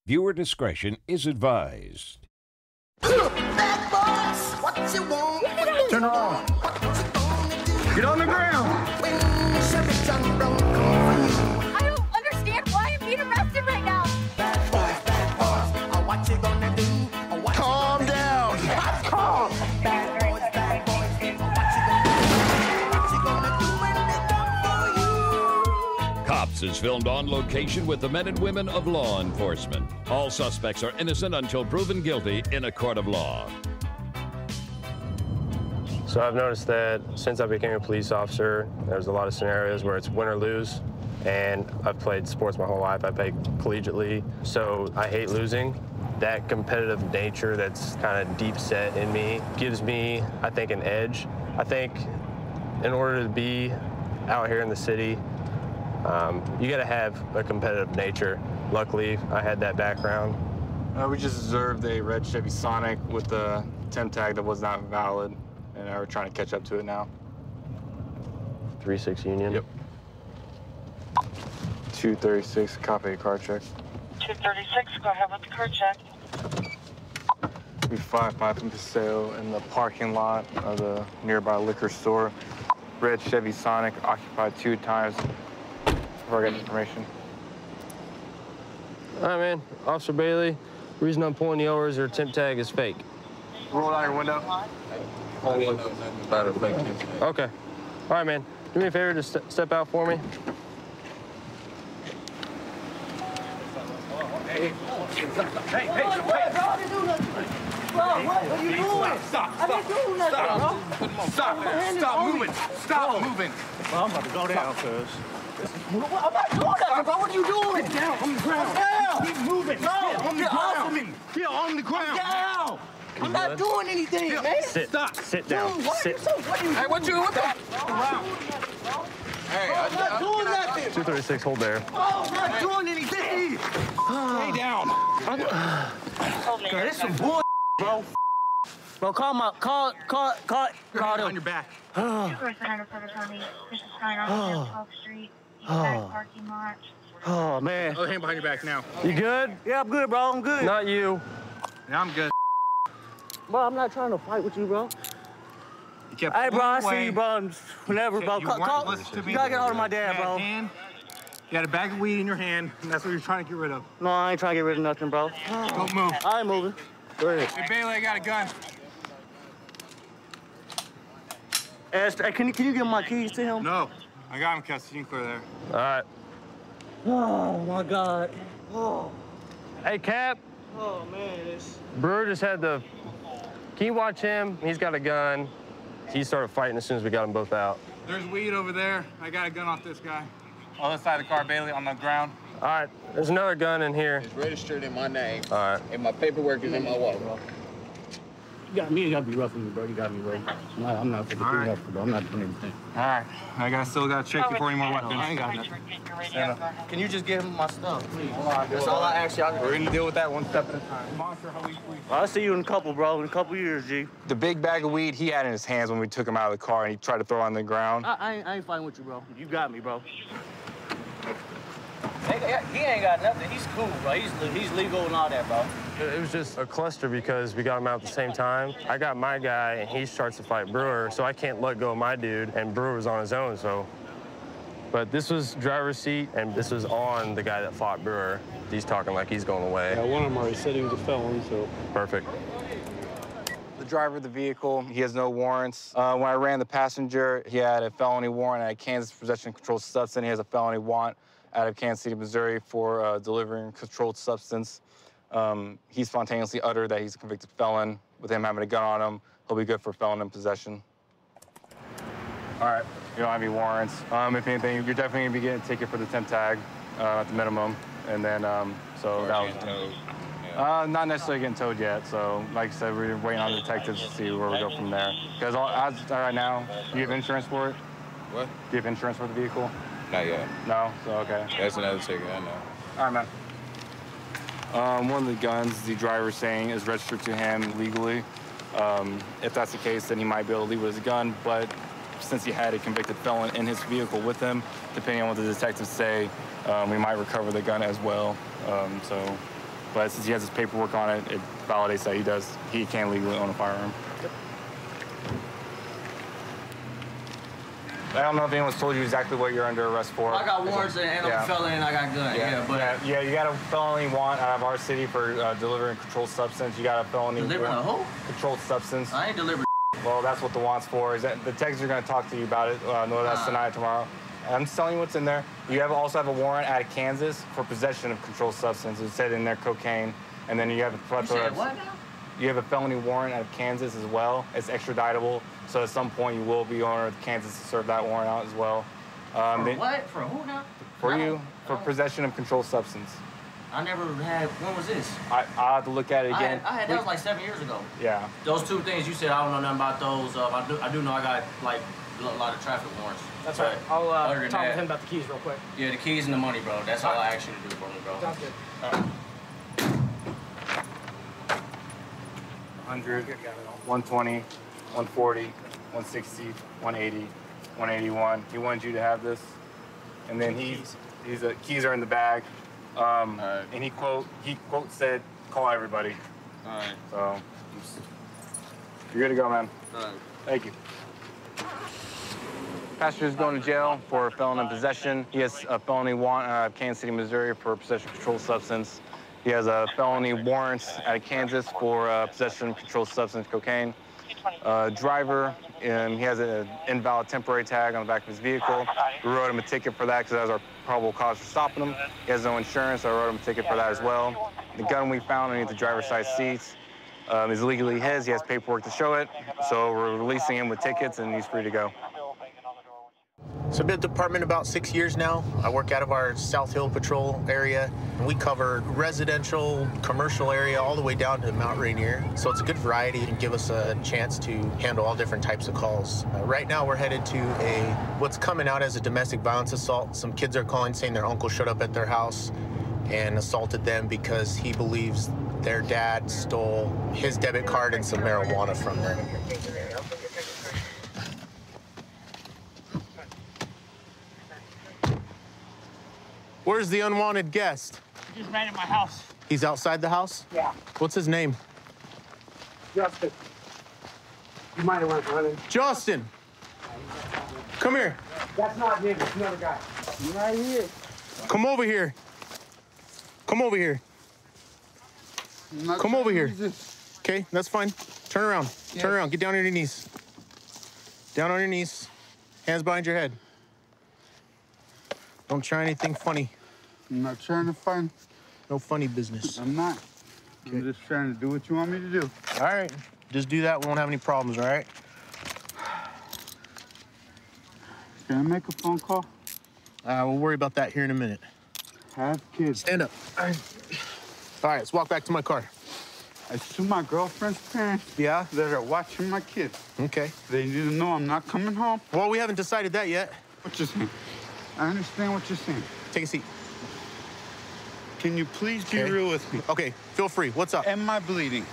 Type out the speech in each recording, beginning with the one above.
Viewer discretion is advised. Bad boys, what you want? Turn around. Get on the ground. When Chevy John Brown come for you. I don't understand why I'm being arrested right now. Bad boys, what you gonna do? What Calm down. Calm. Bad boys, what you gonna do when they come for you? Cops is filmed on location with the men and women of law enforcement. All suspects are innocent until proven guilty in a court of law. So I've noticed that since I became a police officer, there's a lot of scenarios where it's win or lose. And I've played sports my whole life. I played collegiately, so I hate losing. That competitive nature that's kind of deep set in me gives me, I think, an edge. I think in order to be out here in the city, you gotta have a competitive nature. Luckily, I had that background. We just observed a red Chevy Sonic with a temp tag that was not valid, and we're trying to catch up to it now. 3-6 Union. Yep. 236, copy car check. 236, go ahead with the car check. We 5-5 from Paseo in the parking lot of the nearby liquor store. Red Chevy Sonic occupied 2 times before I got information. All right, man. Officer Bailey, the reason I'm pulling you over is your temp tag is fake. Roll out your window. Okay. All right, man. Do me a favor, just step out for me. Hey. Bro, what are you doing? Stop. I didn't do nothing, bro. Stop moving. Stop moving. Well, I'm about to go down, cuz. I'm not doing nothing, bro. What are you doing? Get down on the ground. Down. Keep moving. No, Get on the get ground. off of me. Get on the ground. Down. I'm not doing anything, man. Sit. Stop. Sit down. Dude, what Sit. are you Hey, what the? Hey, I'm not doing nothing. 236, hold there. Bro, I'm not doing anything. Stay down. God, this some bull, bro. Bro, call Your hand him. on your back. This is Skyline on 12th Street. Back parking lot. Oh, man. Other hand behind your back now. You good? Yeah, I'm good, bro. I'm good. Not you. Yeah, I'm good. Bro, I'm not trying to fight with you, bro. You kept Hey, bro, I pulling see you, away. bro. Whenever, bro. You weren't listening to me. You gotta get hold of my dad, You had bro. a hand, you had a bag of weed in your hand, and that's what you're trying to get rid of. No, I ain't trying to get rid of nothing, bro. Don't move. I ain't moving. Go ahead. Hey, Bailey, I got a gun. Hey, can you give my keys to him? No. I got him, Kess. You can clear there. All right. Oh, my God. Oh, Hey, Cap. oh man. It's... Brewer just had the... Can you watch him? He's got a gun. He started fighting as soon as we got them both out. There's weed over there. I got a gun off this guy. Other side of the car, Bailey, on the ground. All right, there's another gun in here. It's registered in my name. All right. And my paperwork is in my wallet. You gotta be rough with me, bro. You gotta be rough. I'm not for the All right. rough, bro. I'm not doing anything. All right. still got to check you for any more weapons. I ain't got nothing. Stand up. Can you just give him my stuff, please? That's all I ask y'all. We're going to deal with that one step at a time. Monitor how we... I'll see you in a couple, bro. In a couple years, G. The big bag of weed he had in his hands when we took him out of the car, and he tried to throw it on the ground. I ain't fighting with you, bro. You got me, bro. He ain't got nothing. He's cool, bro. He's legal and all that, bro. It was just a cluster because we got him out at the same time. I got my guy, and he starts to fight Brewer, so I can't let go of my dude, and Brewer was on his own, so. But this was driver's seat, and this was on the guy that fought Brewer. He's talking like he's going away. Yeah, one of them already said he was a felon, so. Perfect. The driver of the vehicle, he has no warrants. When I ran the passenger, he had a felony warrant at Kansas possession of controlled substance. He has a felony warrant out of Kansas City, Missouri for delivering controlled substance. He spontaneously uttered that he's a convicted felon. With him having a gun on him, he'll be good for felon in possession. All right, you don't have any warrants. If anything, you're definitely gonna be getting a ticket for the temp tag at the minimum. And then, so that was... not necessarily getting towed yet, so like I said, we're waiting on the detectives to see where we go from there. Because as right now, do you have insurance for it? What? Do you have insurance for the vehicle? Not yet. No? So, okay. That's another ticket, I know. All right, man. One of the guns the driver's saying is registered to him legally. If that's the case, then he might be able to leave with his gun, but since he had a convicted felon in his vehicle with him, depending on what the detectives say, we might recover the gun as well. So but since he has his paperwork on it, it validates that he can legally own a firearm. I don't know if anyone's told you exactly what you're under arrest for. I got warrants and I'm a felon and I got a gun. Yeah, you got a felony want out of our city for delivering a controlled substance. You got a felony delivering a who? Controlled substance. I ain't delivering. Well, that's what the want's for. Is that the Texans are going to talk to you about it? No, that's tonight, tomorrow. I'm just telling you what's in there. You also have a warrant out of Kansas for possession of controlled substance. It said in there cocaine, and then you have a plethora. What now? You have a felony warrant out of Kansas as well. It's extraditable, so at some point you will be ordered to Kansas to serve that warrant out as well. For what? For who now? For you, for possession of controlled substance. I never had. When was this? I'll have to look at it again. That was like 7 years ago. Yeah. Those two things you said, I don't know nothing about those. I do know I got like a lot of traffic warrants. That's right. I'll talk with him about the keys real quick. Yeah, the keys and the money, bro. That's all I asked you to do for me, bro. Sounds good. 100, 120, 140, 160, 180, 181. He wanted you to have this, and then keys are in the bag. And he quote said, "Call everybody." All right. So you're good to go, man. All right. Thank you. Passenger's going to jail for felon in possession. He has a felony warrant out of Kansas City, Missouri for possession of controlled substance. He has a felony warrant out of Kansas for possession of controlled substance, cocaine. Driver, he has an invalid temporary tag on the back of his vehicle. We wrote him a ticket for that because that was our probable cause for stopping him. He has no insurance, so I wrote him a ticket for that as well. The gun we found underneath the driver's side seats is legally his. He has paperwork to show it, so we're releasing him with tickets, and he's free to go. So I've been at the department about 6 years now. I work out of our South Hill Patrol area, and we cover residential, commercial area, all the way down to Mount Rainier. So it's a good variety and give us a chance to handle all different types of calls. Right now we're headed to what's coming out as a domestic violence assault. Some kids are calling saying their uncle showed up at their house and assaulted them because he believes their dad stole his debit card and some marijuana from them. Where's the unwanted guest? He just ran in my house. He's outside the house? Yeah. What's his name? Justin. You might have went running. Justin! Come here. That's not him. It's another guy. He's right here. Come over here. Come over here. Come over here. Okay, that's fine. Turn around. Yeah. Turn around. Get down on your knees. Down on your knees. Hands behind your head. Don't try anything funny. I'm not trying to find. No funny business. I'm not. Okay. I'm just trying to do what you want me to do. All right. Just do that. We won't have any problems, all right? Can I make a phone call? We'll worry about that here in a minute. Have kids. Stand up. All right, let's walk back to my car. I sue my girlfriend's parents. Yeah? That are watching my kids. Okay. They need to know I'm not coming home. Well, we haven't decided that yet. What you saying? I understand what you're saying. Take a seat. Can you please be real with me? Okay, feel free. What's up? Am I bleeding?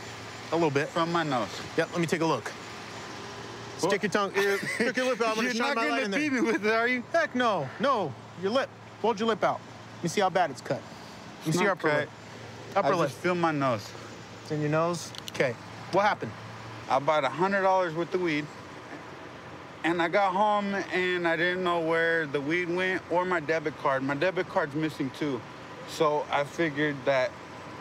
A little bit. From my nose. Yep, let me take a look. Stick your tongue, stick your lip out. I'm gonna shine my light in there. You're not gonna beat me with it, are you? Heck no, no. Your lip. Hold your lip out. Let me see how bad it's cut. Let me see your upper lip. Upper lip. I just feel my nose. It's in your nose? Okay. What happened? I bought $100 worth of weed. And I got home and I didn't know where the weed went or my debit card. My debit card's missing too. So I figured that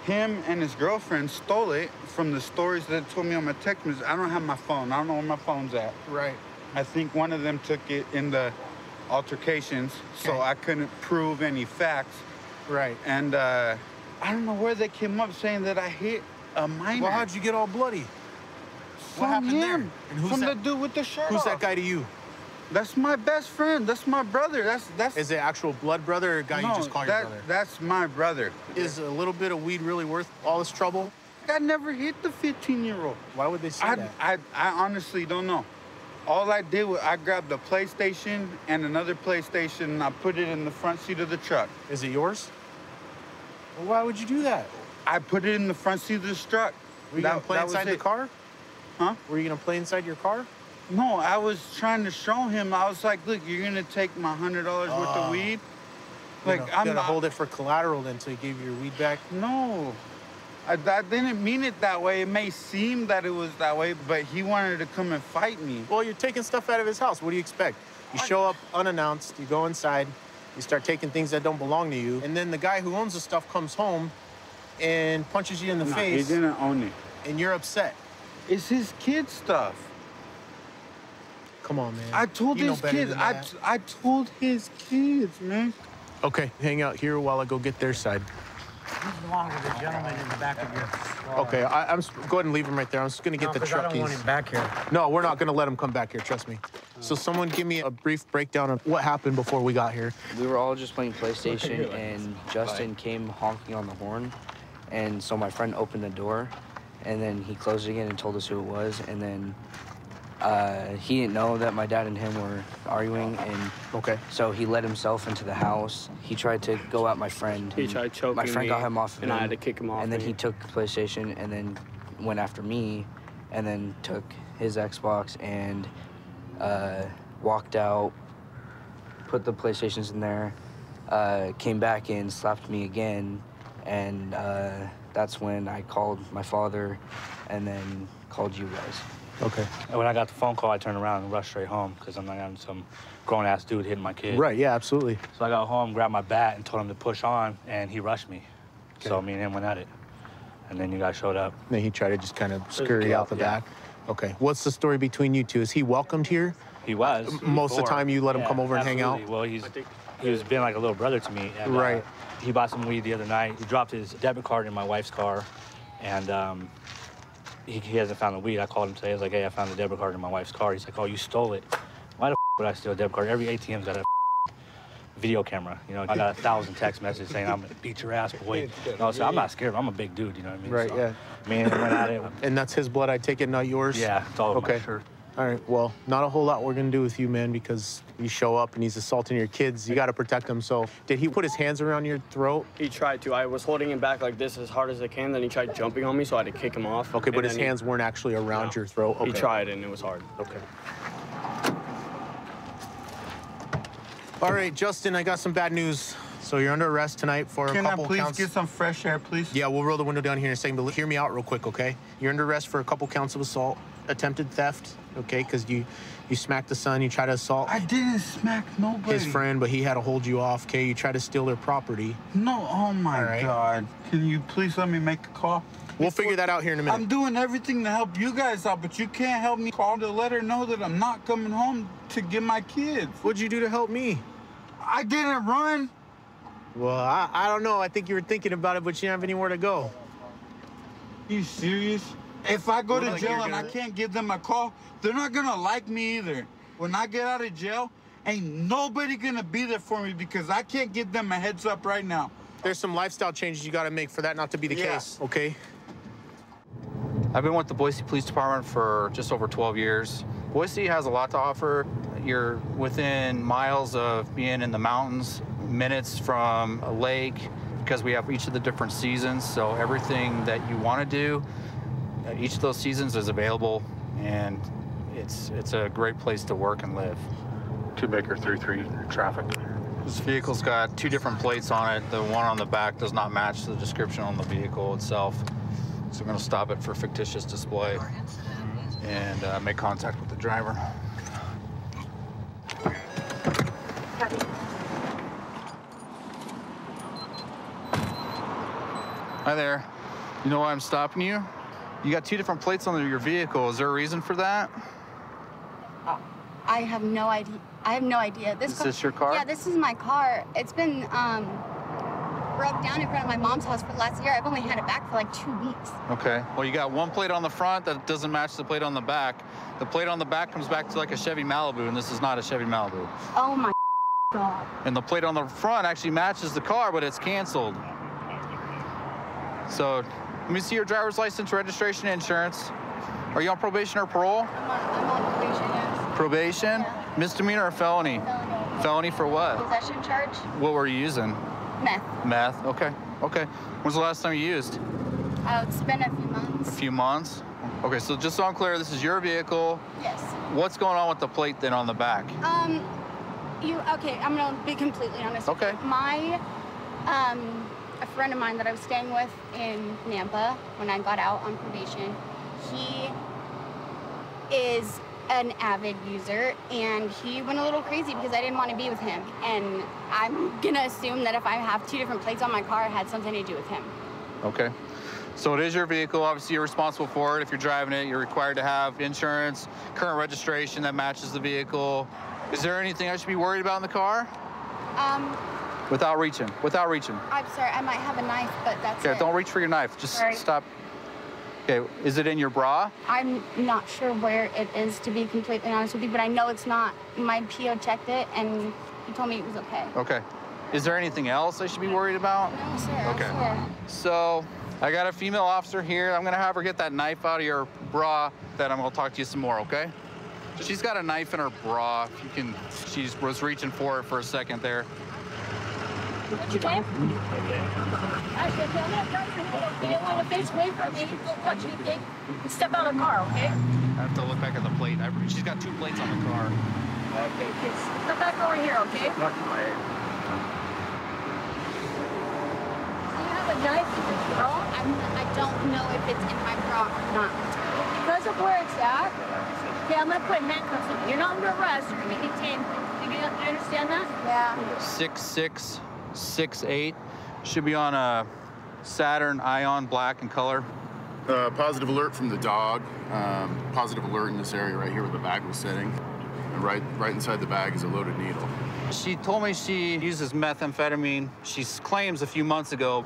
him and his girlfriend stole it from the stories that told me on my text message. I don't have my phone. I don't know where my phone's at. Right. I think one of them took it in the altercations, so I couldn't prove any facts. Right. And I don't know where they came up saying that I hit a minor. Well, how'd you get all bloody? What happened there? And who's the dude with the shirt Who's off? that guy to you? That's my best friend. That's my brother. That's. Is it actual blood brother or a guy you just call your brother? That's my brother. Is a little bit of weed really worth all this trouble? I never hit the 15-year-old. Why would they say that? I honestly don't know. All I did was I grabbed a PlayStation and another PlayStation and I put it in the front seat of the truck. Is it yours? Well, why would you do that? I put it in the front seat of the truck. Were you gonna play inside the car? Huh? Were you gonna play inside your car? No, I was trying to show him. I was like, look, you're gonna take my $100 worth of weed? Like, I'm gonna hold it for collateral then until you gave you your weed back? No. I didn't mean it that way. It may seem that it was that way, but he wanted to come and fight me. Well, you're taking stuff out of his house. What do you expect? You show up unannounced, you go inside, you start taking things that don't belong to you, and then the guy who owns the stuff comes home and punches you in the face. He didn't own it. And you're upset. It's his kid stuff. Come on, man. I told his kids. I told his kids, man. Okay, hang out here while I go get their side. He's along with the gentleman in the back of your car. Okay, I'm go ahead and leave him right there. I'm just gonna get the truck I don't want keys. him back here. No, we're not gonna let him come back here, trust me. So someone give me a brief breakdown of what happened before we got here. We were all just playing PlayStation, and Justin came honking on the horn. And so my friend opened the door, and then he closed it again and told us who it was. And then he didn't know that my dad and him were arguing, and so he let himself into the house. He tried to go at my friend. He tried choking my friend me, got him off of and him, I had to kick him off. And then he took the PlayStation and then went after me, and then took his Xbox and walked out, put the PlayStations in there, came back in, slapped me again, and that's when I called my father and then called you guys. Okay. And when I got the phone call, I turned around and rushed straight home because I'm not having some grown-ass dude hitting my kid. Right, yeah, absolutely. So I got home, grabbed my bat, and told him to push on, and he rushed me. Okay. So me and him went at it. And then you guys showed up. Then he tried to just kind of scurry out the back. Okay. What's the story between you two? Is he welcomed here? He was. Most of the time you let him come over and hang out? Well, he was been like a little brother to me. And, right. He bought some weed the other night. He dropped his debit card in my wife's car, and he hasn't found the weed. I called him today. I was like, hey, I found the debit card in my wife's car. He's like, oh, you stole it. Why the would I steal a debit card? Every ATM's got a video camera. You know, I got 1,000 text messages saying, I'm gonna beat your ass, boy. No, so I'm not scared. I'm a big dude, you know what I mean? Right, so, yeah. Me and him went at it. And that's his blood, I take it, not yours? Yeah, it's all okay. my shirt. All right, well, not a whole lot we're gonna do with you, man, because you show up and he's assaulting your kids. You gotta protect them. So did he put his hands around your throat? He tried to. I was holding him back like this as hard as I can, then he tried jumping on me, so I had to kick him off. Okay, but his hands weren't actually around your throat? Okay. He tried, and it was hard. Okay. All right, Justin, I got some bad news. So you're under arrest tonight for a couple counts. Can I please get some fresh air, please? Yeah, we'll roll the window down here in a second, but hear me out real quick, okay? You're under arrest for a couple counts of assault, attempted theft, okay? Because you smacked the son, you tried to assault. I didn't smack nobody. His friend, but he had to hold you off, okay? You tried to steal their property. No, oh my God. Can you please let me make a call? We'll figure that out here in a minute. I'm doing everything to help you guys out, but you can't help me call to let her know that I'm not coming home to get my kids. What'd you do to help me? I didn't run. Well, I don't know. I think you were thinking about it, but you didn't have anywhere to go. You serious? If I go to jail and I can't give them a call, they're not gonna like me either. When I get out of jail, ain't nobody gonna be there for me because I can't give them a heads up right now. There's some lifestyle changes you gotta make for that not to be the case, okay? I've been with the Boise Police Department for just over 12 years. Boise has a lot to offer. You're within miles of being in the mountains, minutes from a lake, because we have each of the different seasons. So everything that you want to do, each of those seasons is available, and it's a great place to work and live. 2-Baker 33 traffic. This vehicle's got 2 different plates on it. The one on the back does not match the description on the vehicle itself. So we're going to stop it for fictitious display and make contact with the driver. Hi there. You know why I'm stopping you? You got 2 different plates on your vehicle. Is there a reason for that? I have no idea. I have no idea. Is this your car? Yeah, this is my car. It's been broke down in front of my mom's house for the last year. I've only had it back for like 2 weeks. Okay. Well, you got 1 plate on the front that doesn't match the plate on the back. The plate on the back comes back to like a Chevy Malibu, and this is not a Chevy Malibu. Oh my God. And the plate on the front actually matches the car, but it's canceled. So, let me see your driver's license, registration, insurance. Are you on probation or parole? I'm on probation, yes. Probation? Yeah. Misdemeanor or felony? Felony. Felony for what? Possession charge? What were you using? Meth. Meth, okay, okay. When's the last time you used? It's been a few months. A few months? Okay, so just so I'm clear, this is your vehicle. Yes. What's going on with the plate then on the back? Okay, I'm gonna be completely honest. Okay. My a friend of mine that I was staying with in Nampa when I got out on probation. He is an avid user, and he went a little crazy because I didn't want to be with him. And I'm gonna assume that if I have 2 different plates on my car, it had something to do with him. Okay. So it is your vehicle. Obviously, you're responsible for it. If you're driving it, you're required to have insurance, current registration that matches the vehicle. Is there anything I should be worried about in the car? Without reaching. I'm sorry, I might have a knife, but that's it. Okay, don't reach for your knife. Just Sorry. stop. Okay, is it in your bra? I'm not sure where it is, to be completely honest with you, but I know it's not. My PO checked it, and he told me it was okay. Okay. Is there anything else I should be worried about? No, sir. Okay. Sure. So I got a female officer here. I'm gonna have her get that knife out of your bra. Then I'm gonna talk to you some more, okay? She's got a knife in her bra. If you can, she was reaching for it for a second there. What's your name? I said, tell that person, okay, I want to face away from me. Don't touch anything. Step out of the car, okay? I have to look back at the plate. She's got 2 plates on the car. Okay, kids. Step back over here, okay? Do you have a knife in your bra? I don't know if it's in my bra or not. Because of where it's at, okay, I'm going to put handcuffs on you. You're not under arrest. You're going to be detained. You understand that? Yeah. 6668. Should be on a Saturn Ion, black in color. Positive alert from the dog. Positive alert in this area right here where the bag was sitting. And right inside the bag is a loaded needle. She told me she uses methamphetamine. She claims a few months ago.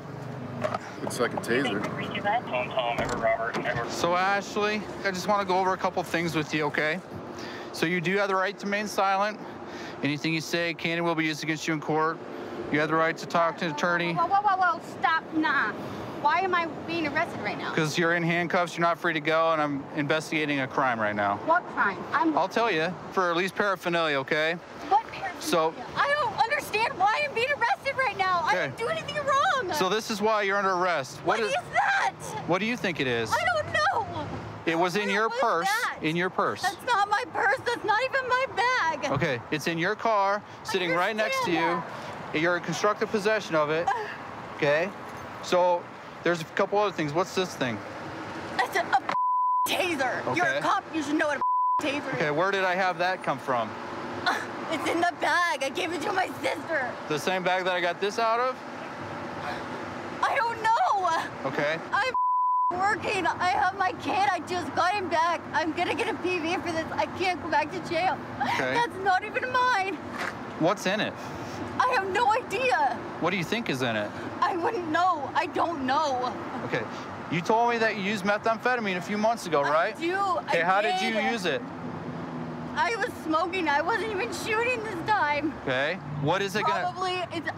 Looks like a taser. So Ashley, I just want to go over a couple things with you, okay? So you do have the right to remain silent. Anything you say can and will be used against you in court. You have the right to talk to an attorney. Whoa, stop, nah. Why am I being arrested right now? Because you're in handcuffs, you're not free to go, and I'm investigating a crime right now. What crime? I'll tell you, for at least paraphernalia, okay? What paraphernalia? So, I don't understand why I'm being arrested right now. Okay. I didn't do anything wrong. So this is why you're under arrest. What is that? What do you think it is? I don't know. It was in your purse. In your purse. That's not my purse. That's not even my bag. Okay, it's in your car, sitting right next to you. You're in constructive possession of it. Okay? So there's a couple other things. What's this thing? It's a taser. Okay. You're a cop. You should know what a taser is. Okay, where did I have that come from? It's in the bag. I gave it to my sister. The same bag that I got this out of? I don't know. Okay. I'm working. I have my kid. I just got him back. I'm gonna get a PV for this. I can't go back to jail. Okay. That's not even mine. What's in it? I have no idea. What do you think is in it? I wouldn't know. I don't know. Okay. You told me that you used methamphetamine a few months ago, right? I do. Okay, how did you use it? I was smoking. I wasn't even shooting this time. Okay. What is it gonna...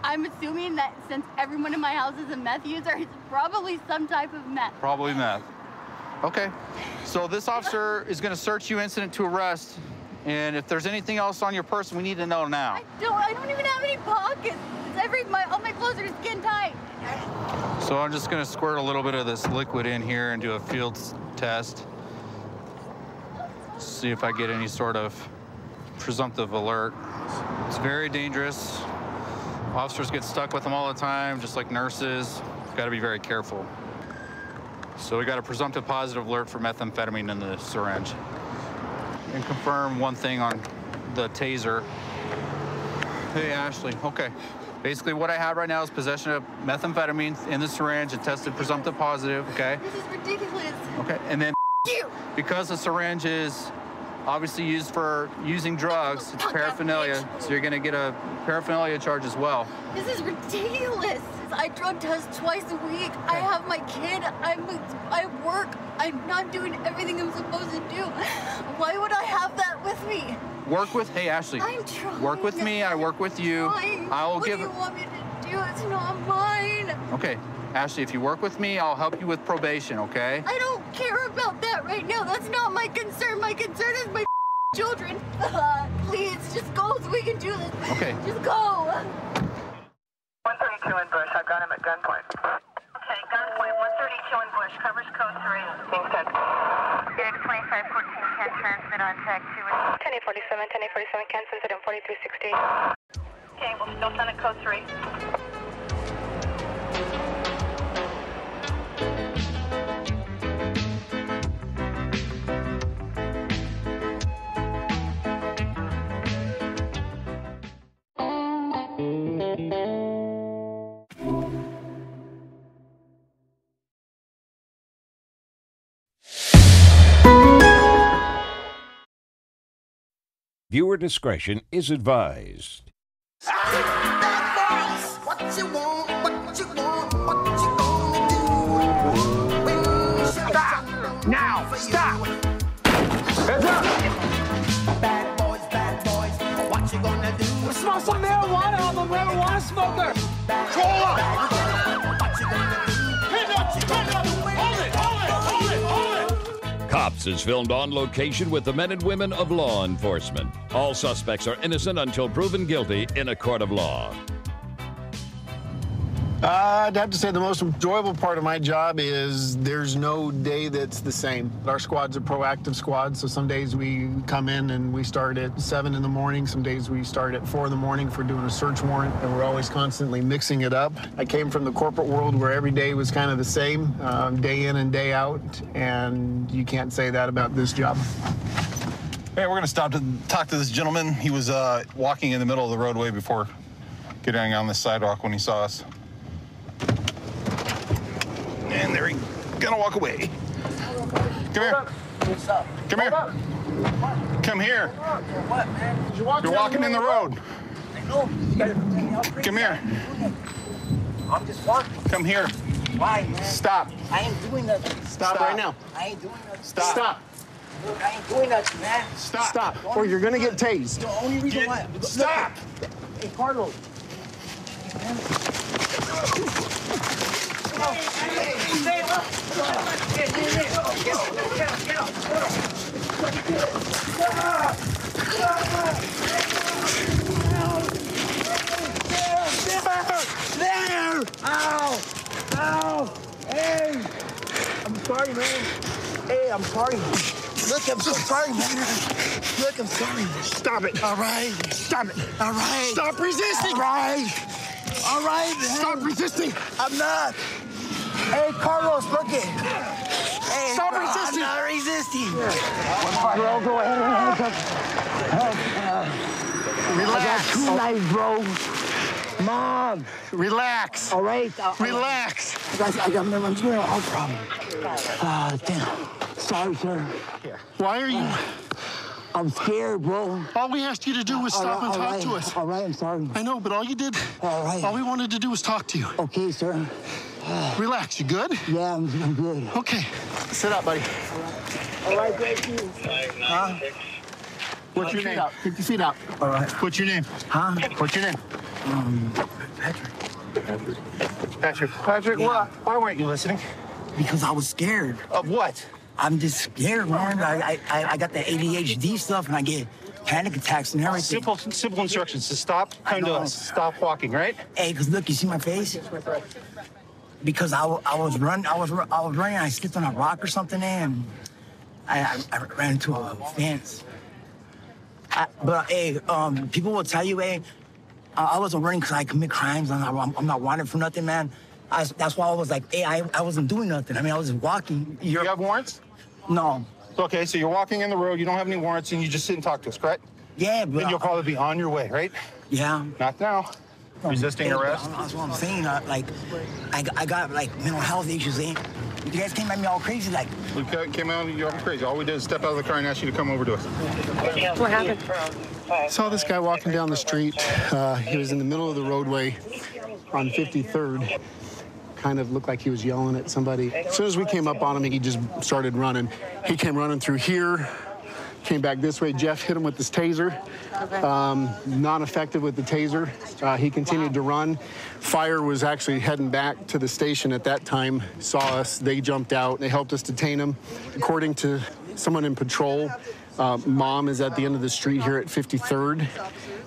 I'm assuming that since everyone in my house is a meth user, it's probably some type of meth. Probably meth. Okay. So this officer is gonna search you incident to arrest, and if there's anything else on your person, we need to know now. I don't even have any pockets. It's all my clothes are skin tight. So I'm just gonna squirt a little bit of this liquid in here and do a field test. See if I get any sort of presumptive alert. It's very dangerous. Officers get stuck with them all the time, just like nurses. Got to be very careful. So we got a presumptive positive alert for methamphetamine in the syringe. And confirm one thing on the taser. Hey, Ashley. Okay. Basically, what I have right now is possession of methamphetamine in the syringe and tested presumptive positive, okay? This is ridiculous. Okay, and then because the syringe is obviously used for using drugs, it's paraphernalia, so you're gonna get a paraphernalia charge as well. This is ridiculous. I drug test twice a week. I have my kid. I work. I'm not doing everything I'm supposed to do. Why would I have that with me? Work with, hey Ashley. I'm trying. Work with me, I work with you. I will give it. What do you want me to do? It's not mine. Okay, Ashley, if you work with me, I'll help you with probation, okay? I don't care about that right now. That's not my concern. My concern is my children. Please, just go so we can do this. Okay. Just go. 132 in Bush. I've got him at gunpoint. Okay, gunpoint. 132 in Bush. Covers code 3. Being sent. DX2514 can transmit on tag 2. 1047, 1047 can send it in 4360. Okay, we'll still send it code 3. Viewer discretion is advised. What you want, what you want, what you gonna do? Stop! Now! Stop! Heads up! Bad boys, what you gonna do? Smoke some marijuana, I'm a marijuana smoker! Call up! What you gonna do? Hand up! Hold it! Cops is filmed on location with the men and women of law enforcement. All suspects are innocent until proven guilty in a court of law. I'd have to say the most enjoyable part of my job is there's no day that's the same. Our squad's a proactive squad, so some days we come in and we start at 7 in the morning. Some days we start at 4 in the morning for doing a search warrant, and we're always constantly mixing it up. I came from the corporate world where every day was kind of the same, day in and day out, and you can't say that about this job. Hey, we're going to stop to talk to this gentleman. He was walking in the middle of the roadway before getting on the sidewalk when he saw us. And there he's gonna walk away. Come here. What's up? Come here. Come here. What, man? You're walking in the road. I know. You gotta take me out. Come here. I'm just walking. Come here. Why, man? Stop. I ain't doing nothing. Stop right now. I ain't doing nothing. Stop. Look, I ain't doing nothing, man. Stop. Or you're gonna get tased. The only reason why. Stop. Hey, Carlos. There! Ow! Ow! Hey! I'm sorry, man. Hey, I'm sorry. Look, I'm so sorry, man. Look, I'm sorry. Stop it. All right. Stop it. All right. Stop resisting. All right. All right, man. Stop resisting. I'm not. Hey, Carlos, look it. Hey, Stop bro, resisting. I'm not resisting. Bro, go ahead. Relax. I got 2 knives, bro. Mom. Relax. All right. Relax. I got no problem. Damn. Sorry, sir. Why are you? I'm scared, bro. All we asked you to do was stop and talk to us. All right, I'm sorry. I know, but all you did, all we wanted to do was talk to you. Okay, sir. Relax, you good? Yeah, I'm good. Okay. Sit up, buddy. All right, thank you. Huh? What's your name? Keep your feet out. All right. What's your name? Huh? What's your name? Patrick. Patrick, what? Why weren't you listening? Because I was scared. Of what? I'm just scared, man. I got the ADHD stuff, and I get panic attacks and everything. Simple instructions to stop. Come to us. Stop walking, right? Hey, cause look, you see my face? Because I was running, I slipped on a rock or something, and I ran into a fence. But hey, people will tell you, hey, I wasn't running because I commit crimes. I'm not wanted for nothing, man. That's why I was like, hey, I wasn't doing nothing. I mean, I was just walking. You have warrants? No. Okay, so you're walking in the road, you don't have any warrants, and you just sit and talk to us, correct? Yeah, but... Then you'll probably be on your way, right? Yeah. Not now. Resisting arrest? That's what I'm saying. I got, like, mental health issues, eh? You guys came at me all crazy, like... We came out and you all crazy. All we did is step out of the car and ask you to come over to us. What happened? I saw this guy walking down the street. He was in the middle of the roadway on 53rd. Kind of looked like he was yelling at somebody. As soon as we came up on him, he just started running. He came running through here, came back this way. Jeff hit him with his taser. Not effective with the taser. He continued to run. Fire was actually heading back to the station at that time, saw us. They jumped out. They helped us detain him. According to someone in patrol, Mom is at the end of the street here at 53rd.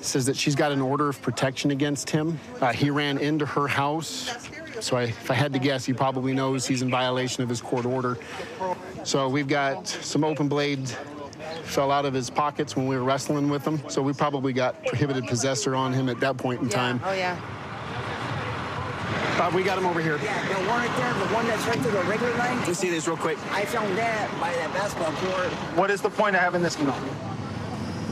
Says that she's got an order of protection against him. He ran into her house. So if I had to guess, he probably knows he's in violation of his court order. So we've got some open blades fell out of his pockets when we were wrestling with him. So we probably got prohibited possessor on him at that point in time. Oh, yeah. We got him over here. Yeah, the one right there, the one that's right to the regular line. Let's see this real quick. I found that by that basketball court. What is the point of having this gun?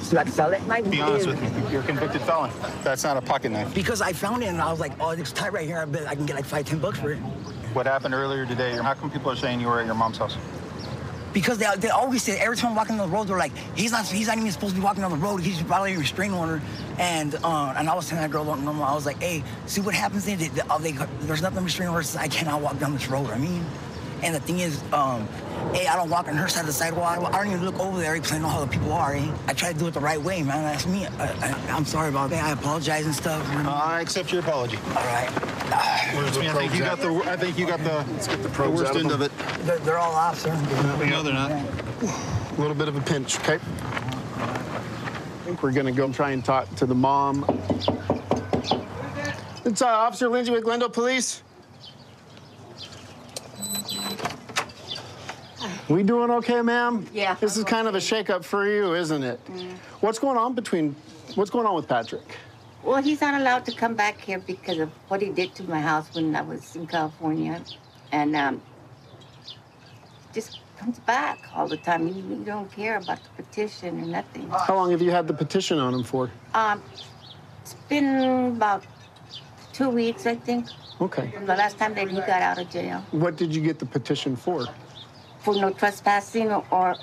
So I can sell it? Be honest with me. You're a convicted felon. That's not a pocket knife. Because I found it and I was like, oh, it's tight right here. I bet I can get like $5-10 for it. What happened earlier today? How come people are saying you were at your mom's house? Because they always say, every time I'm walking on the road, they're like, he's not even supposed to be walking on the road. He's probably a restraining order. And I was telling that girl, normal, I was like, hey, see what happens then? There's nothing restraining order says I cannot walk down this road. I mean, and the thing is, hey, I don't walk on her side of the sidewalk. I don't even look over there because I know how the people are. Eh? I try to do it the right way, man. That's me. I'm sorry about that. I apologize and stuff. I accept your apology. All right. I think you got the worst end of it. They're all off, sir. No, they're not. A little bit of a pinch, okay? I think we're gonna go try and talk to the mom. It's Officer Lindsay with Glendale Police. We doing okay, ma'am? Yeah. This is kind of a shakeup for you, isn't it? Mm. What's going on with Patrick? Well, he's not allowed to come back here because of what he did to my house when I was in California. And just comes back all the time. He don't care about the petition or nothing. How long have you had the petition on him for? It's been about 2 weeks, I think. Okay. From the last time that he got out of jail. What did you get the petition for? For no trespassing or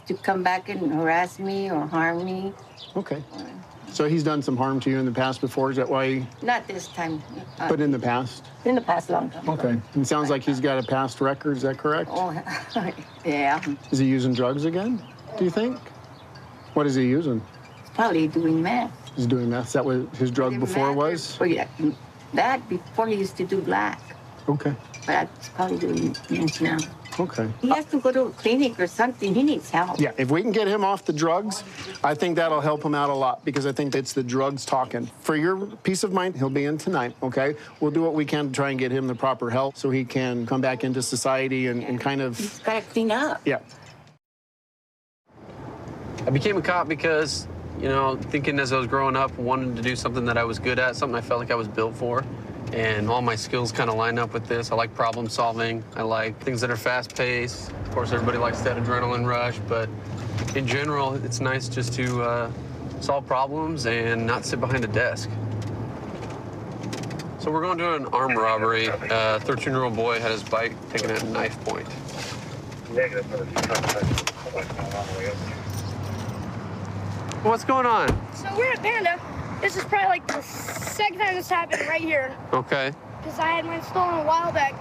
to come back and harass me or harm me. Okay. So he's done some harm to you in the past before, is that why? Not this time. But in the past? In the past, long time. Okay. It sounds like he's got a past record, is that correct? Oh, yeah. Is he using drugs again, do you think? What is he using? He's probably doing meth. He's doing meth. Is that what his drug before was? Oh, yeah. That before he used to do black. Okay. But he's probably doing meth now. Okay. He has to go to a clinic or something. He needs help. Yeah, if we can get him off the drugs, I think that'll help him out a lot because I think it's the drugs talking. For your peace of mind, he'll be in tonight, okay? We'll do what we can to try and get him the proper help so he can come back into society and kind of... He's got to clean up. Yeah. I became a cop because, you know, thinking as I was growing up, wanted to do something that I was good at, something I felt like I was built for. And all my skills kind of line up with this. I like problem solving. I like things that are fast paced. Of course, everybody likes that adrenaline rush, but in general, it's nice just to solve problems and not sit behind a desk. So we're going to an armed robbery. A 13-year-old boy had his bike taken at knife point. What's going on? So we're at Panda. This is probably like the second time this happened right here. Okay. Because I had mine stolen a while back.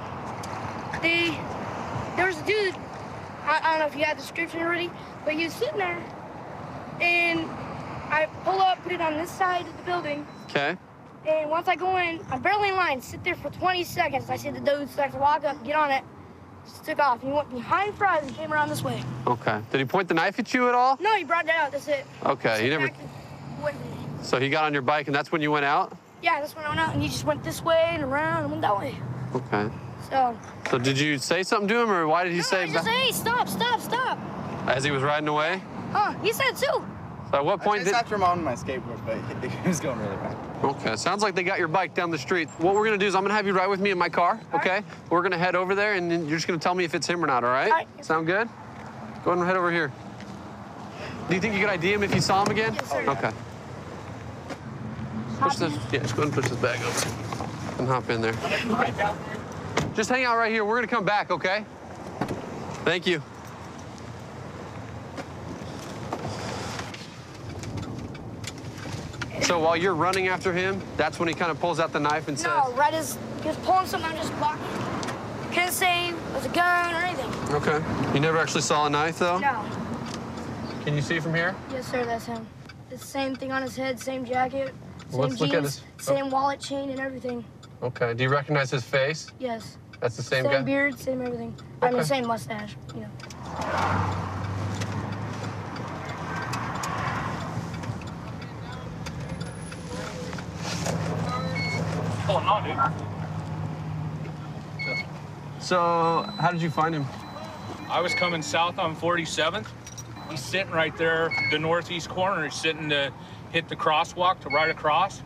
There was a dude, I don't know if you had the description already, but he was sitting there, and I pull up, put it on this side of the building. Okay. And once I go in, I'm barely in line, sit there for 20 seconds. I see the dude start to walk up, get on it, just took off. He went behind fries and came around this way. Okay. Did he point the knife at you at all? No, he brought it out, that's it. Okay, you never... So he got on your bike and that's when you went out? Yeah, that's when I went out, and he just went this way and around and went that way. Okay. So did you say something to him, or why did he say... I just said, hey, stop, stop, stop. As he was riding away? He said too. So at what point did... I just him on my skateboard, but he was going really fast. Okay, sounds like they got your bike down the street. What we're gonna do is I'm gonna have you ride with me in my car, okay? We're gonna head over there, and then you're just gonna tell me if it's him or not, all right? All right. Sound good? Go ahead and head over here. Do you think you could ID him if you saw him again? Yes, sir. Okay. Push this, yeah, just go ahead and push this bag over and hop in there. Just hang out right here. We're gonna come back, okay? Thank you. So while you're running after him, that's when he kind of pulls out the knife and says... No, right as he was pulling something, I'm just blocking. Couldn't say it was a gun or anything. Okay. You never actually saw a knife, though? No. Can you see from here? Yes, sir, that's him. It's the same thing on his head, same jacket, Well, same let's look at jeans, his- same wallet, chain, and everything. Okay. Do you recognize his face? Yes. That's the same guy? Same beard, same everything. I mean, Okay. same mustache, you know. Oh, no, dude. So, how did you find him? I was coming south on 47th. He's sitting right there, the northeast corner. He's sitting to hit the crosswalk to right across.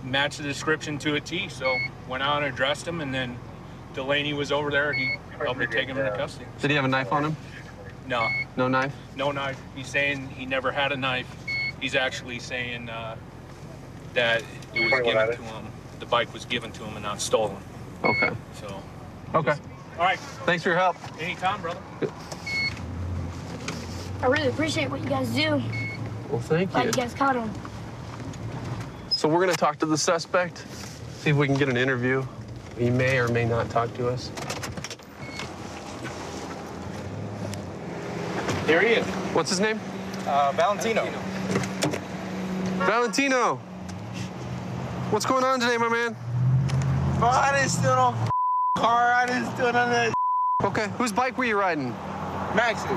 Matched the description to a T, so went out and addressed him, and then Delaney was over there. He helped me take him into custody. Did he have a knife on him? No. No knife? No knife. He's saying he never had a knife. He's actually saying that it was given to him. The bike was given to him and not stolen. Okay. So. Okay. All right. Thanks for your help. Anytime, brother. I really appreciate what you guys do. Well, thank Glad you. you guys caught him. So we're gonna talk to the suspect, see if we can get an interview. He may or may not talk to us. Here he is. What's his name? Valentino. Valentino. What's going on today, my man? Bro, I didn't steal no car. I didn't steal none of that. Okay. Whose bike were you riding? Max's.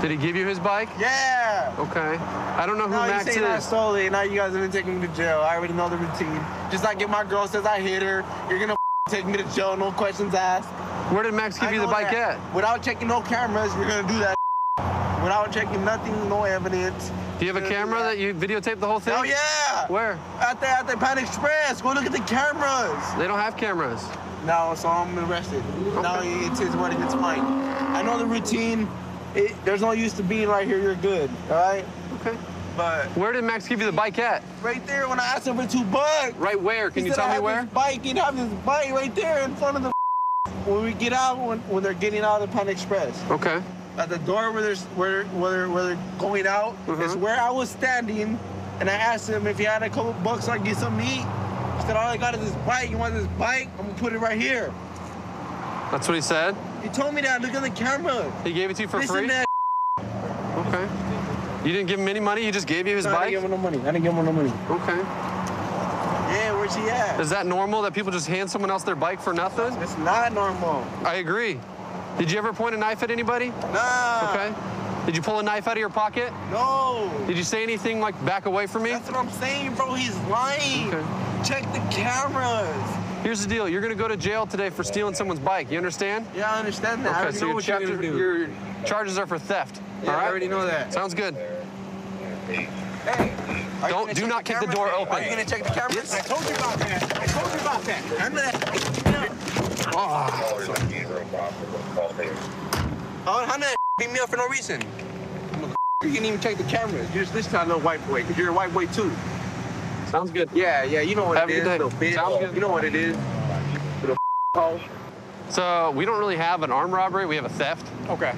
Did he give you his bike? Yeah. Okay. I don't know who now Max you saying I is. stole it. Now you guys are gonna take me to jail. I already know the routine. Just like if my girl says I hit her, you're gonna take me to jail. No questions asked. Where did Max give you the bike at? Without checking no cameras, you're gonna do that. Without checking nothing, no evidence. Do you have a camera that you videotaped the whole thing? Oh yeah. Where? At the Pan Express. Go look at the cameras. They don't have cameras. No, so I'm arrested. Okay. Now it's his wedding. It's mine. I know the routine. There's no use to being right here. You're good. All right. Okay. But where did Max give you the bike at? Right there when I asked him for $2. Right where? Can you tell me where? Bike. He'd have his bike right there in front of the. When we get out, when they're getting out of the Pan Express. Okay. At the door where they're going out is where I was standing, and I asked him if he had a couple bucks so I could get something to eat. He said, all I got is this bike. You want this bike? I'm gonna put it right here. That's what he said? He told me that. Look at the camera. He gave it to you for Listen free? to that. Okay. You didn't give him any money? He just gave you his bike? I didn't give him no money. I didn't give him no money. Okay. Yeah, where's he at? Is that normal that people just hand someone else their bike for nothing? It's not normal. I agree. Did you ever point a knife at anybody? Nah. Okay. Did you pull a knife out of your pocket? No. Did you say anything like back away from me? That's what I'm saying, bro. He's lying. Okay. Check the cameras. Here's the deal. You're going to go to jail today for stealing someone's bike. You understand? Yeah, I understand that. Okay, I already so know what you're gonna do. your charges are for theft. Yeah, all right? I already know that. Sounds good. Hey. Do not kick the door open. Are you gonna check the cameras? Yes. I told you about that. I told you about that. I'm gonna. Oh, how did beat me up for no reason? You didn't even check the cameras. You just listen to that little white boy, because you're a white boy too. Sounds good. Yeah, you know what Have it a is, good day. little bitch. Sounds good. You know what it is. Little hoe. So we don't really have an armed robbery. We have a theft. Okay.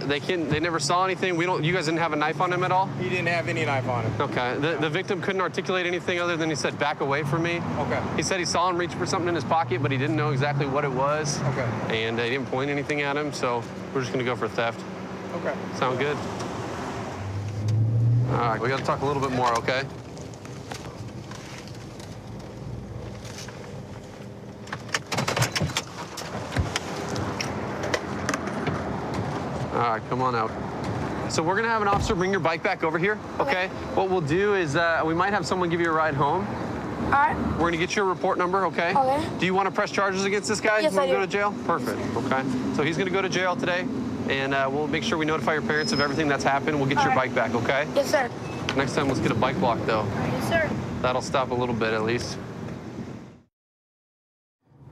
They never saw anything. You guys didn't have a knife on him at all? He didn't have any knife on him. Okay. The victim couldn't articulate anything other than he said, back away from me. Okay. He said he saw him reach for something in his pocket, but he didn't know exactly what it was. Okay. And he didn't point anything at him, so we're just gonna go for theft. Okay. Sound good? All right, we gotta talk a little bit more, okay? All right, come on out. So we're gonna have an officer bring your bike back over here, okay? What we'll do is we might have someone give you a ride home. All right. We're gonna get your report number, okay? Okay. Do you want to press charges against this guy? Yes, you want I to go do. to jail? Perfect, okay. So he's gonna go to jail today, and we'll make sure we notify your parents of everything that's happened. We'll get your bike back, okay? Yes, sir. Next time, let's get a bike block, though. Yes, sir. That'll stop a little bit, at least.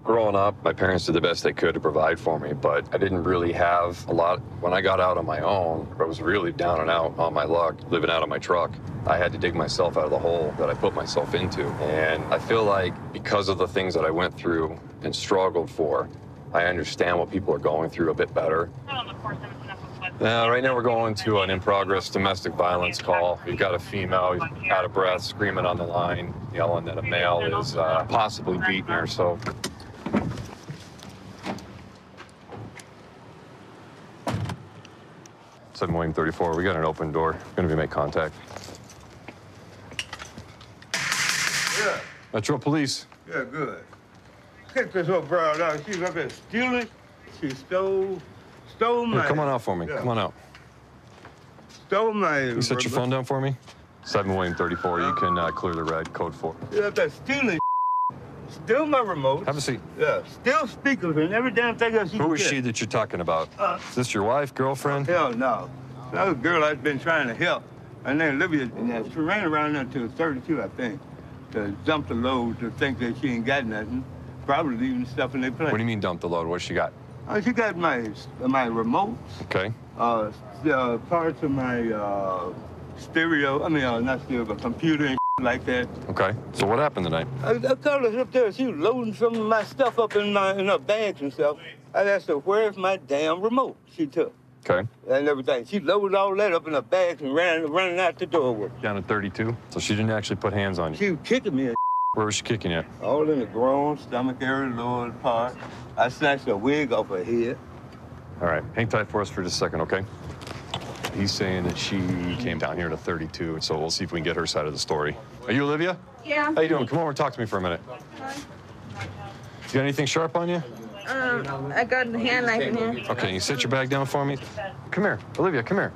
Growing up, my parents did the best they could to provide for me, but I didn't really have a lot. When I got out on my own, I was really down and out on my luck, living out of my truck. I had to dig myself out of the hole that I put myself into. And I feel like because of the things that I went through and struggled for, I understand what people are going through a bit better. Right now we're going to an in-progress domestic violence call. We've got a female out of breath, screaming on the line, yelling that a male is possibly beating her, so. 7-34, we got an open door. Gonna be make contact. Yeah. Metro Police. Yeah, good. Check this little brown out. She's up there stealing. She stole my... Hey, come on out for me. Yeah. Come on out. Stole my... You set your phone down for me? 7-34, you can clear the red, code 4. She's up there stealing. Steal my remote. Have a seat. Yeah, steal speakers and every damn thing else you Who can is get. she that you're talking about? Is this your wife, girlfriend? Hell no. That was a girl I've been trying to help. Her name Olivia, and she ran around until 32, I think, to dump the load to think that she ain't got nothing. Probably leaving stuff in their place. What do you mean dump the load? What she got? She got my remotes. Okay. Parts of my stereo. I mean, not stereo, but computer and like that. Okay. So what happened tonight? I called her up there. She was loading some of my stuff up in her bags and stuff. I asked her, where's my damn remote? She took. Okay. And everything. She loaded all that up in her bags and running out the door with it. Down at 32. So she didn't actually put hands on you. She was kicking me. Where was she kicking you? All in the groin, stomach area, lower part. I snatched a wig off her head. All right, hang tight for us for just a second, okay? He's saying that she came down here to 32, so we'll see if we can get her side of the story. Are you Olivia? Yeah. How you doing? Come over and talk to me for a minute. You got anything sharp on you? I got a hand knife in here. Okay, can you sit your bag down for me? Come here, Olivia, come here.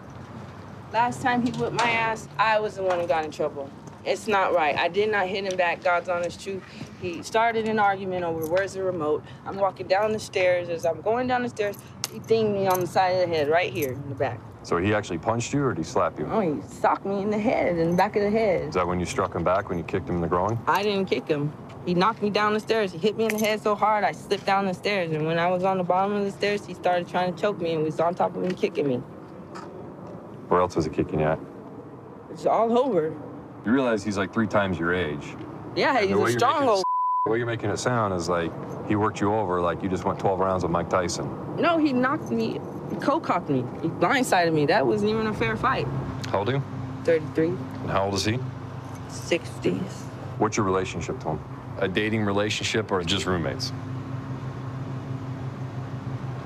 Last time he whipped my ass, I was the one who got in trouble. It's not right. I did not hit him back, God's honest truth. He started an argument over where's the remote. I'm walking down the stairs. As I'm going down the stairs, he dinged me on the side of the head, right here in the back. So he actually punched you or did he slap you? Oh, he socked me in the head, in the back of the head. Is that when you struck him back, when you kicked him in the groin? I didn't kick him. He knocked me down the stairs. He hit me in the head so hard, I slipped down the stairs. And when I was on the bottom of the stairs, he started trying to choke me and was on top of me, kicking me. Where else was he kicking you at? It's all over. You realize he's like 3 times your age. Yeah, he's a strong old. The way you're making it sound is like he worked you over like you just went 12 rounds with Mike Tyson. No, he knocked me, he co-cocked me. He blindsided me. That wasn't even a fair fight. How old are you? 33. And how old is he? 60s. What's your relationship to him? A dating relationship or just roommates?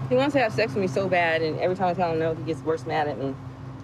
He wants to have sex with me so bad, and every time I tell him no, he gets worse mad at me.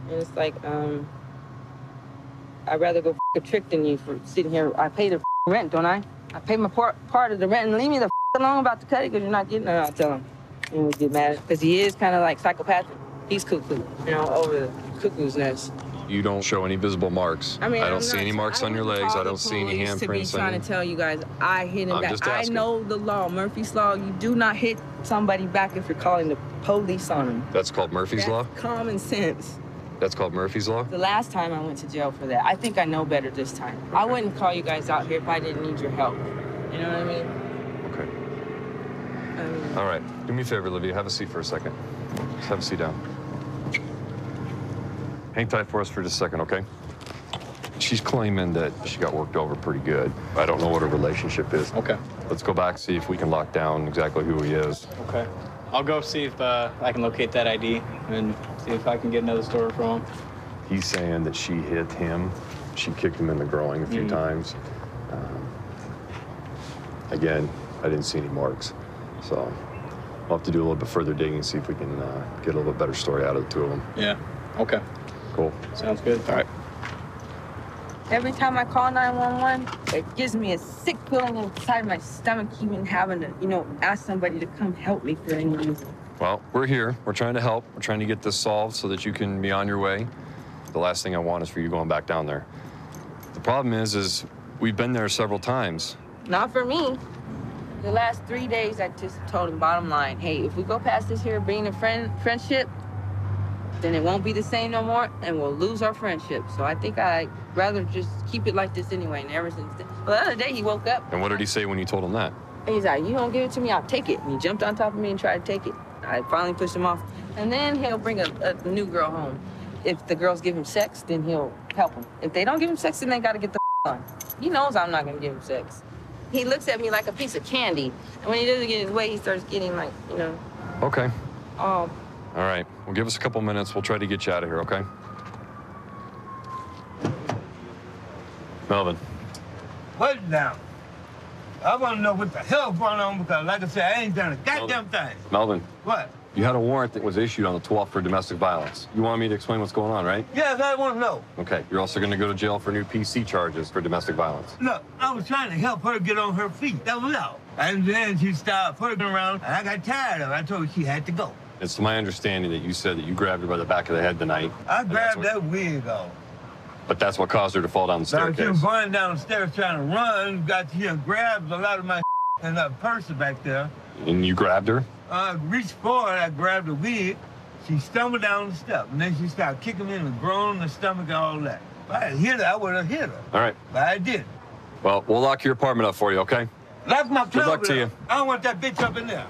And it's like, I'd rather go a trick than you for sitting here. I pay the rent, don't I? I pay my part of the rent, and leave me the alone about the cut it because you're not getting it. I'll tell him. And we get mad because he is kind of like psychopathic. He's cuckoo, you know, over the cuckoo's nest. You don't show any visible marks. I mean, I don't see any marks on your legs. I don't see any handprints. To be trying to tell you guys, I hit him back. I know the law, Murphy's Law. You do not hit somebody back if you're calling the police on them. That's called Murphy's Law? Common sense. That's called Murphy's Law? The last time I went to jail for that. I think I know better this time. I wouldn't call you guys out here if I didn't need your help. You know what I mean? Okay. All right. Do me a favor, Olivia. Have a seat for a second. Just have a seat down. Hang tight for us for just a second, okay? She's claiming that she got worked over pretty good. I don't know what her relationship is. Okay. Let's go back, see if we can lock down exactly who he is. Okay. I'll go see if I can locate that ID and see if I can get another story from him. He's saying that she hit him. She kicked him in the groin a few times. Again, I didn't see any marks. So we'll have to do a little bit further digging and see if we can get a little bit better story out of the two of them. Yeah. Okay. Cool. Sounds good. All right. Every time I call 911, it gives me a sick feeling inside my stomach, even having to, you know, ask somebody to come help me for any reason. Well, we're here. We're trying to help. We're trying to get this solved so that you can be on your way. The last thing I want is for you going back down there. The problem is we've been there several times. Not for me. The last 3 days, I just told him, bottom line, hey, if we go past this here being a friendship, then it won't be the same no more, and we'll lose our friendship. So I think I'd rather just keep it like this anyway. And ever since then, well, the other day he woke up. And what did he say when you told him that? And he's like, you don't give it to me, I'll take it. And he jumped on top of me and tried to take it. I finally pushed him off. And then he'll bring a new girl home. If the girls give him sex, then he'll help them. If they don't give him sex, then they gotta get the on. He knows I'm not gonna give him sex. He looks at me like a piece of candy. And when he doesn't get his way, he starts getting like, you know. Okay. Oh. All right. Well, give us a couple minutes. We'll try to get you out of here, okay? Melvin. Put it down. I want to know what the hell going on because, like I said, I ain't done a goddamn thing. Melvin. What? You had a warrant that was issued on the 12th for domestic violence. You want me to explain what's going on, right? Yes, I want to know. Okay. You're also going to go to jail for new PC charges for domestic violence. Look, I was trying to help her get on her feet. That was all. And then she started putting around, and I got tired of it. I told her she had to go. It's my understanding that you said that you grabbed her by the back of the head tonight. I grabbed that wig off. But that's what caused her to fall down the staircase. She was going down the stairs trying to run, got here and grabbed a lot of my in that purse back there. And you grabbed her? I reached forward, I grabbed the wig. She stumbled down the step, and then she started kicking me in the groin, the stomach, and all that. If I had hit her, I would have hit her. All right. But I didn't. Well, we'll lock your apartment up for you, okay? Lock my Good luck to you. I don't want that bitch up in there.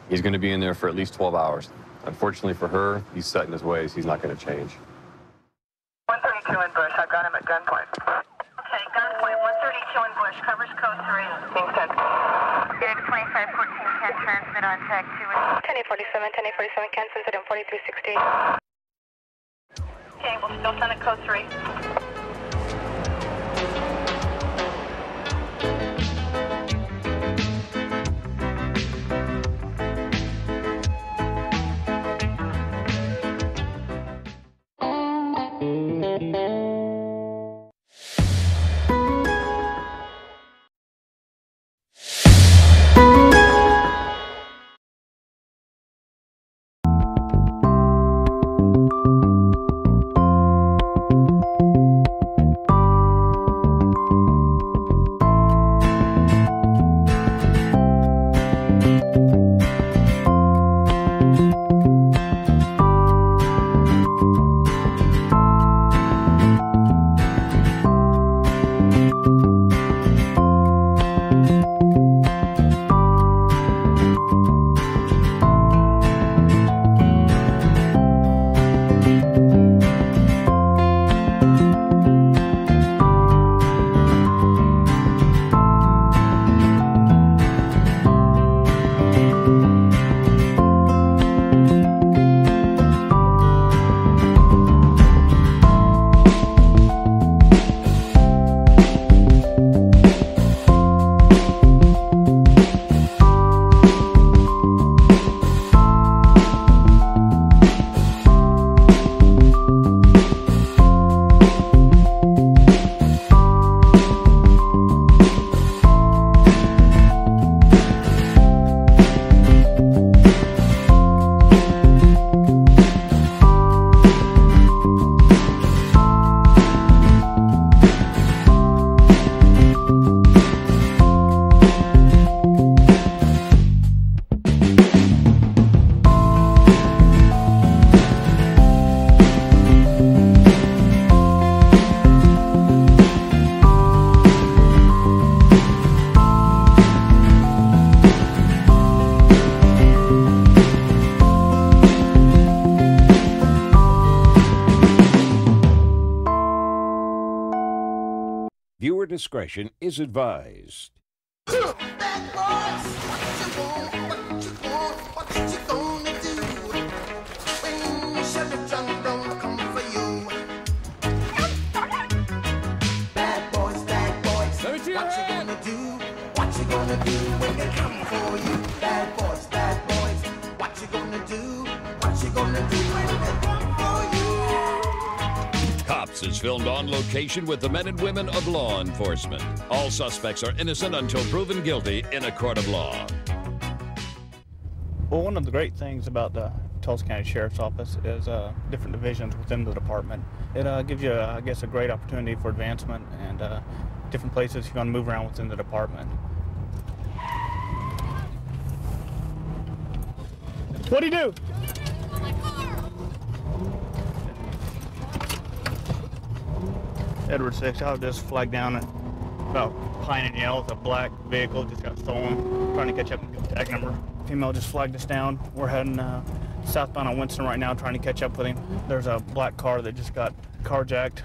He's going to be in there for at least 12 hours. Unfortunately for her, he's set in his ways. He's not going to change. 132 in Bush. I've got him at gunpoint. Okay, gunpoint. 132 in Bush. Covers code 3. Being sent. Get 2514. can transmit on tag 2. 10-847, can transmit on 4360. Okay, we'll still send it code 3. Viewer discretion is advised. Cops is filmed on location with the men and women of law enforcement. All suspects are innocent until proven guilty in a court of law. Well, one of the great things about the Tulsa County Sheriff's Office is different divisions within the department. It gives you, I guess, a great opportunity for advancement and different places you want to move around within the department. What'd he do? Edward 6, I was just flagged down at about Pine and Yell with a black vehicle, just got stolen. Trying to catch up with the tag number. Female just flagged us down. We're heading southbound on Winston right now, trying to catch up with him. There's a black car that just got carjacked.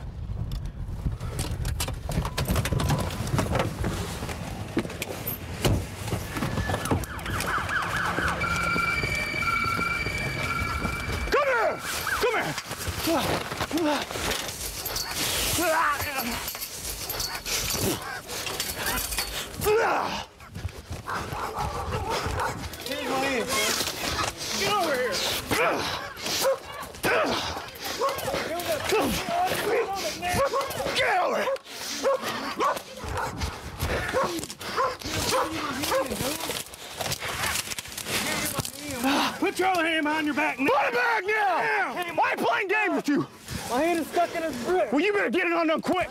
Get over here! Get over here! Put your other hand behind your back now! Put it back now! Why are you playing games with you? My hand is stuck in a brick. Well, you better get it undone quick.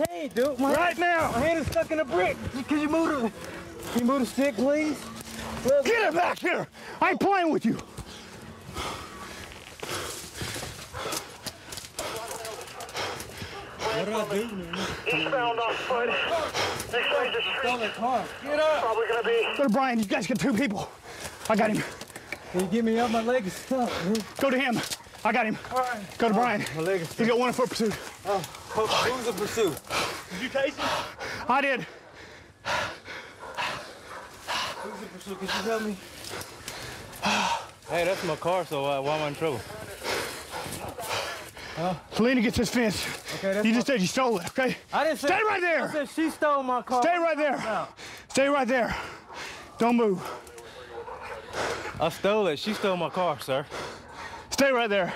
Hey, dude. Right now. My hand is stuck in a brick. Can you move the stick, please? Get it back here. I ain't playing with you. What do I do, man? Eastbound on foot. This way the street. Car. Get up. Probably gonna be. Go to Brian. You guys got two people. I got him. Can you get me up? My leg is stuck. Go to him. I got him. All right. Go to Brian. My leg is stuck. He's got 1 foot pursuit. Oh, who's the pursuit? Did you chase him? I did. Who's the Officer, could you help me? Hey, that's my car, so why am I in trouble? Selena gets this fence. Okay, you just said you stole it, okay? I didn't say. Stay right there. I said she stole my car. Stay right there. Stay right there. Don't move. I stole it. She stole my car, sir. Stay right there.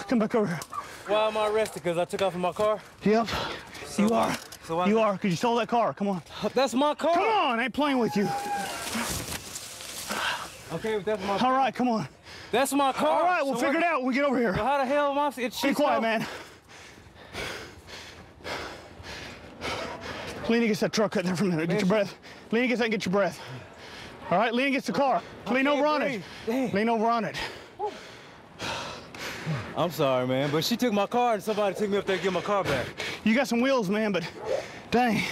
Come back over here. Why am I arrested? Because I took off in my car? Yep. So you are. So you are, because you stole that car. Come on. That's my car. Come on, I ain't playing with you. Okay, but that's my car. All right, come on. That's my car. All right, we'll figure it out when we get over here. Well, how the hell am I? Be quiet, man. Lena gets that truck right there for a minute. Get your breath. Lena gets that and get your breath. All right, Lena gets the car. Lean over on it. Lean over on it. I'm sorry, man, but she took my car and somebody took me up there to get my car back. You got some wheels, man, but dang.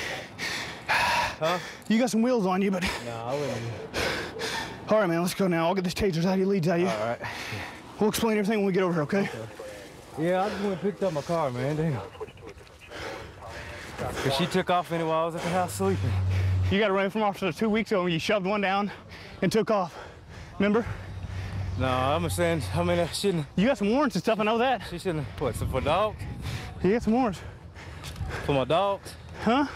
Huh? You got some wheels on you, but. No, I wouldn't. All right, man, let's go now. I'll get these tasers out of you, leads out of you. All right. We'll explain everything when we get over here, okay? Yeah, I just went and picked up my car, man. Damn. Because she took off anyway. I was at the house sleeping. You got arrested from officer 2 weeks ago when you shoved one down and took off. Remember? No, I'm saying, I mean, I shouldn't. You got some warrants and stuff, I know that. She shouldn't. What, for dogs? You got some warrants. For my dogs? Huh?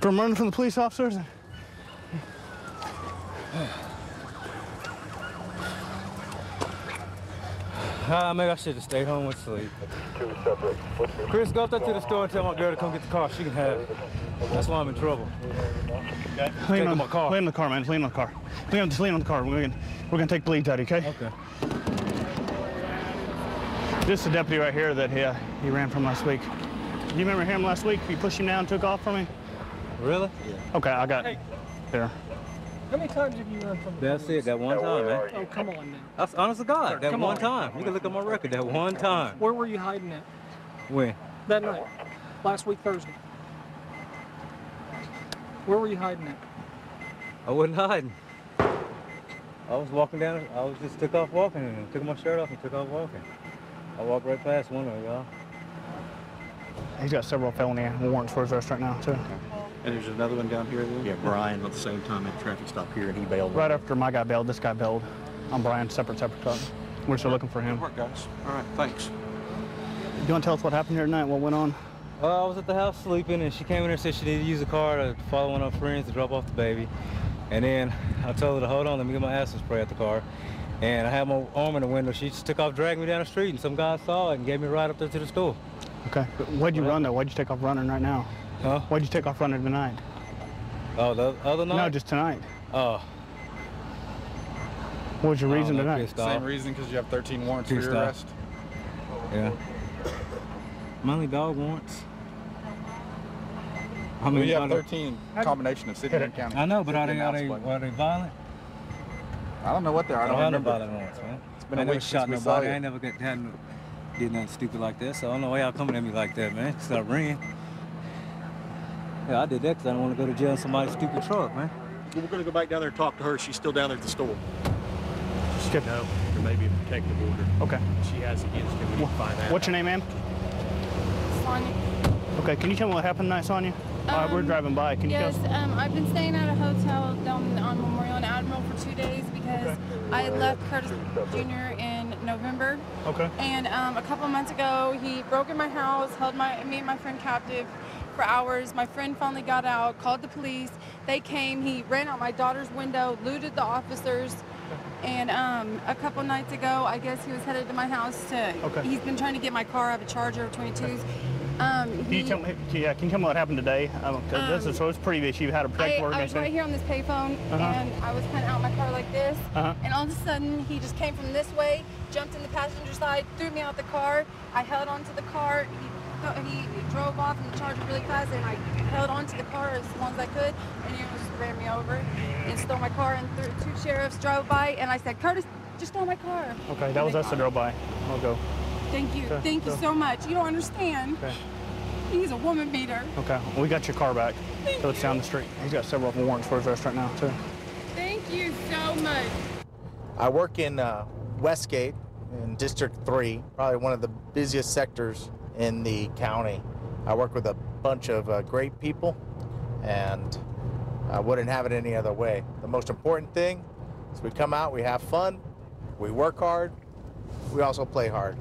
From running from the police officers? Maybe I should have stayed home and sleep. Chris, go up there to the store and tell my girl to come get the car. She can have it. That's why I'm in trouble. Okay? Lean on my car. Lean on the car, man. Lean on the car. Just lean on the car. We're gonna take bleeds out, okay? Okay. This is the deputy right here that he ran from last week. Do you remember him last week? You pushed him down and took off from me? Really? Yeah. Okay, I got there. How many times have you run from the That's it, that one time, man. Oh, come on, man. That's honest to God, that Come one on. time. You can look at my record, that one time. Where were you hiding at? When? That night. Last week, Thursday. Where were you hiding at? I wasn't hiding. I was walking down, I was just took off walking and took my shirt off and took off walking. I walked right past one of y'all. He's got several felony warrants for his arrest right now, too. And there's another one down here then? Yeah, Brian at the same time at traffic stop here, and he bailed. Right after my guy bailed, this guy bailed. I'm Brian, separate truck. We're still looking for him. Good work, guys. All right, thanks. You want to tell us what happened here tonight? What went on? I was at the house sleeping, and she came in there and said she needed to use the car to follow one of her friends to drop off the baby. And then I told her to hold on, let me get my acid spray at the car. And I had my arm in the window. She just took off, dragged me down the street, and some guy saw it and gave me a ride up there to the store. Okay. But why'd you run, though? Why'd you take off running right now? Huh? Why'd you take off running tonight? Oh, the other night? No, just tonight. Oh. What was your reason tonight? Same reason, because you have 13 warrants for your arrest. Yeah. Mainly dog warrants. I mean, Well, you have 13 combination of city and county. I know, but are they violent? I don't know what they are. I don't have no remember. violent warrants, man. It's been I a never week shot since we saw nobody. you. I ain't never did nothing stupid like that, so I don't know why y'all coming at me like that, man. Because I ran. Yeah, I did that because I don't want to go to jail in somebody's stupid truck, man. Well, we're going to go back down there and talk to her. She's still down there at the store. Skip. No, there may be a protective order. Okay. She has against him. We need to find out. What's your name, ma'am? Sonia. Okay, can you tell me what happened tonight, Sonia? We're driving by. Can you Yes, tell us? I've been staying at a hotel down on Memorial and Admiral for 2 days because I left Curtis Jr. in November. Okay. And a couple of months ago, he broke in my house, held me and my friend captive for hours. My friend finally got out, called the police. They came. He ran out my daughter's window, looted the officers. And a couple nights ago, I guess he was headed to my house to. Okay. He's been trying to get my car. I have a Charger 22s. Can you tell me? Yeah, can you tell me what happened today? So it's pretty big. You had a protective order. I was right here on this payphone, and I was kind of out in my car like this, and all of a sudden he just came from this way, jumped in the passenger side, threw me out the car. I held onto the car. He drove off in the Charger really fast, and I held onto the car as long as I could, and he just ran me over and stole my car. And 2 sheriffs drove by, and I said, "Curtis, just stole my car." Okay, that was us that drove by. I'll go. Thank you. Okay, Thank you so much. You don't understand. Okay. He's a woman beater. Okay, well, we got your car back. So it's down the street. He's got several warrants for his arrest right now, too. Thank you so much. I work in Westgate in District 3, probably one of the busiest sectors in the county. I work with a bunch of great people, and I wouldn't have it any other way. The most important thing is we come out, we have fun, we work hard, we also play hard.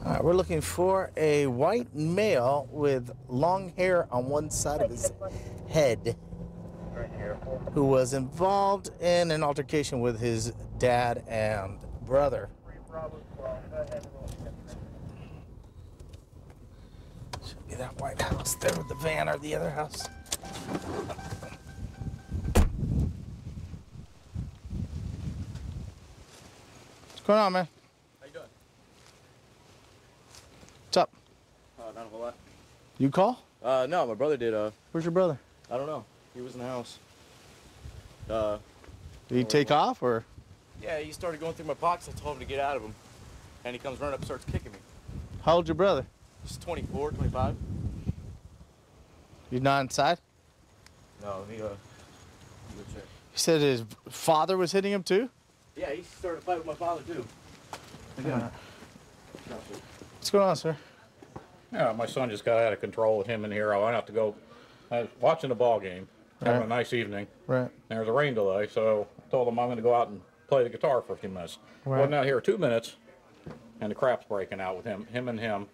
All right, we're looking for a white male with long hair on one side of his head who was involved in an altercation with his dad and brother. Should be that white house there with the van or the other house. What's going on, man? How you doing? What's up? Not a whole lot. You call? No, my brother did. Where's your brother? I don't know. He was in the house. Did he take off or? Yeah, he started going through my pockets. I told him to get out of them. And he comes running up and starts kicking me. How old's your brother? He's 24, 25. He's not inside? No, he You said his father was hitting him too? Yeah, he started a fight with my father too. What's going on, sir? Yeah, my son just got out of control with him in here. I went out to go. I was watching the ball game, having a nice evening. Right. There was a rain delay, so I told him I'm going to go out and play the guitar for a few minutes. Right. Wasn't out here 2 minutes, and the crap's breaking out with him and him.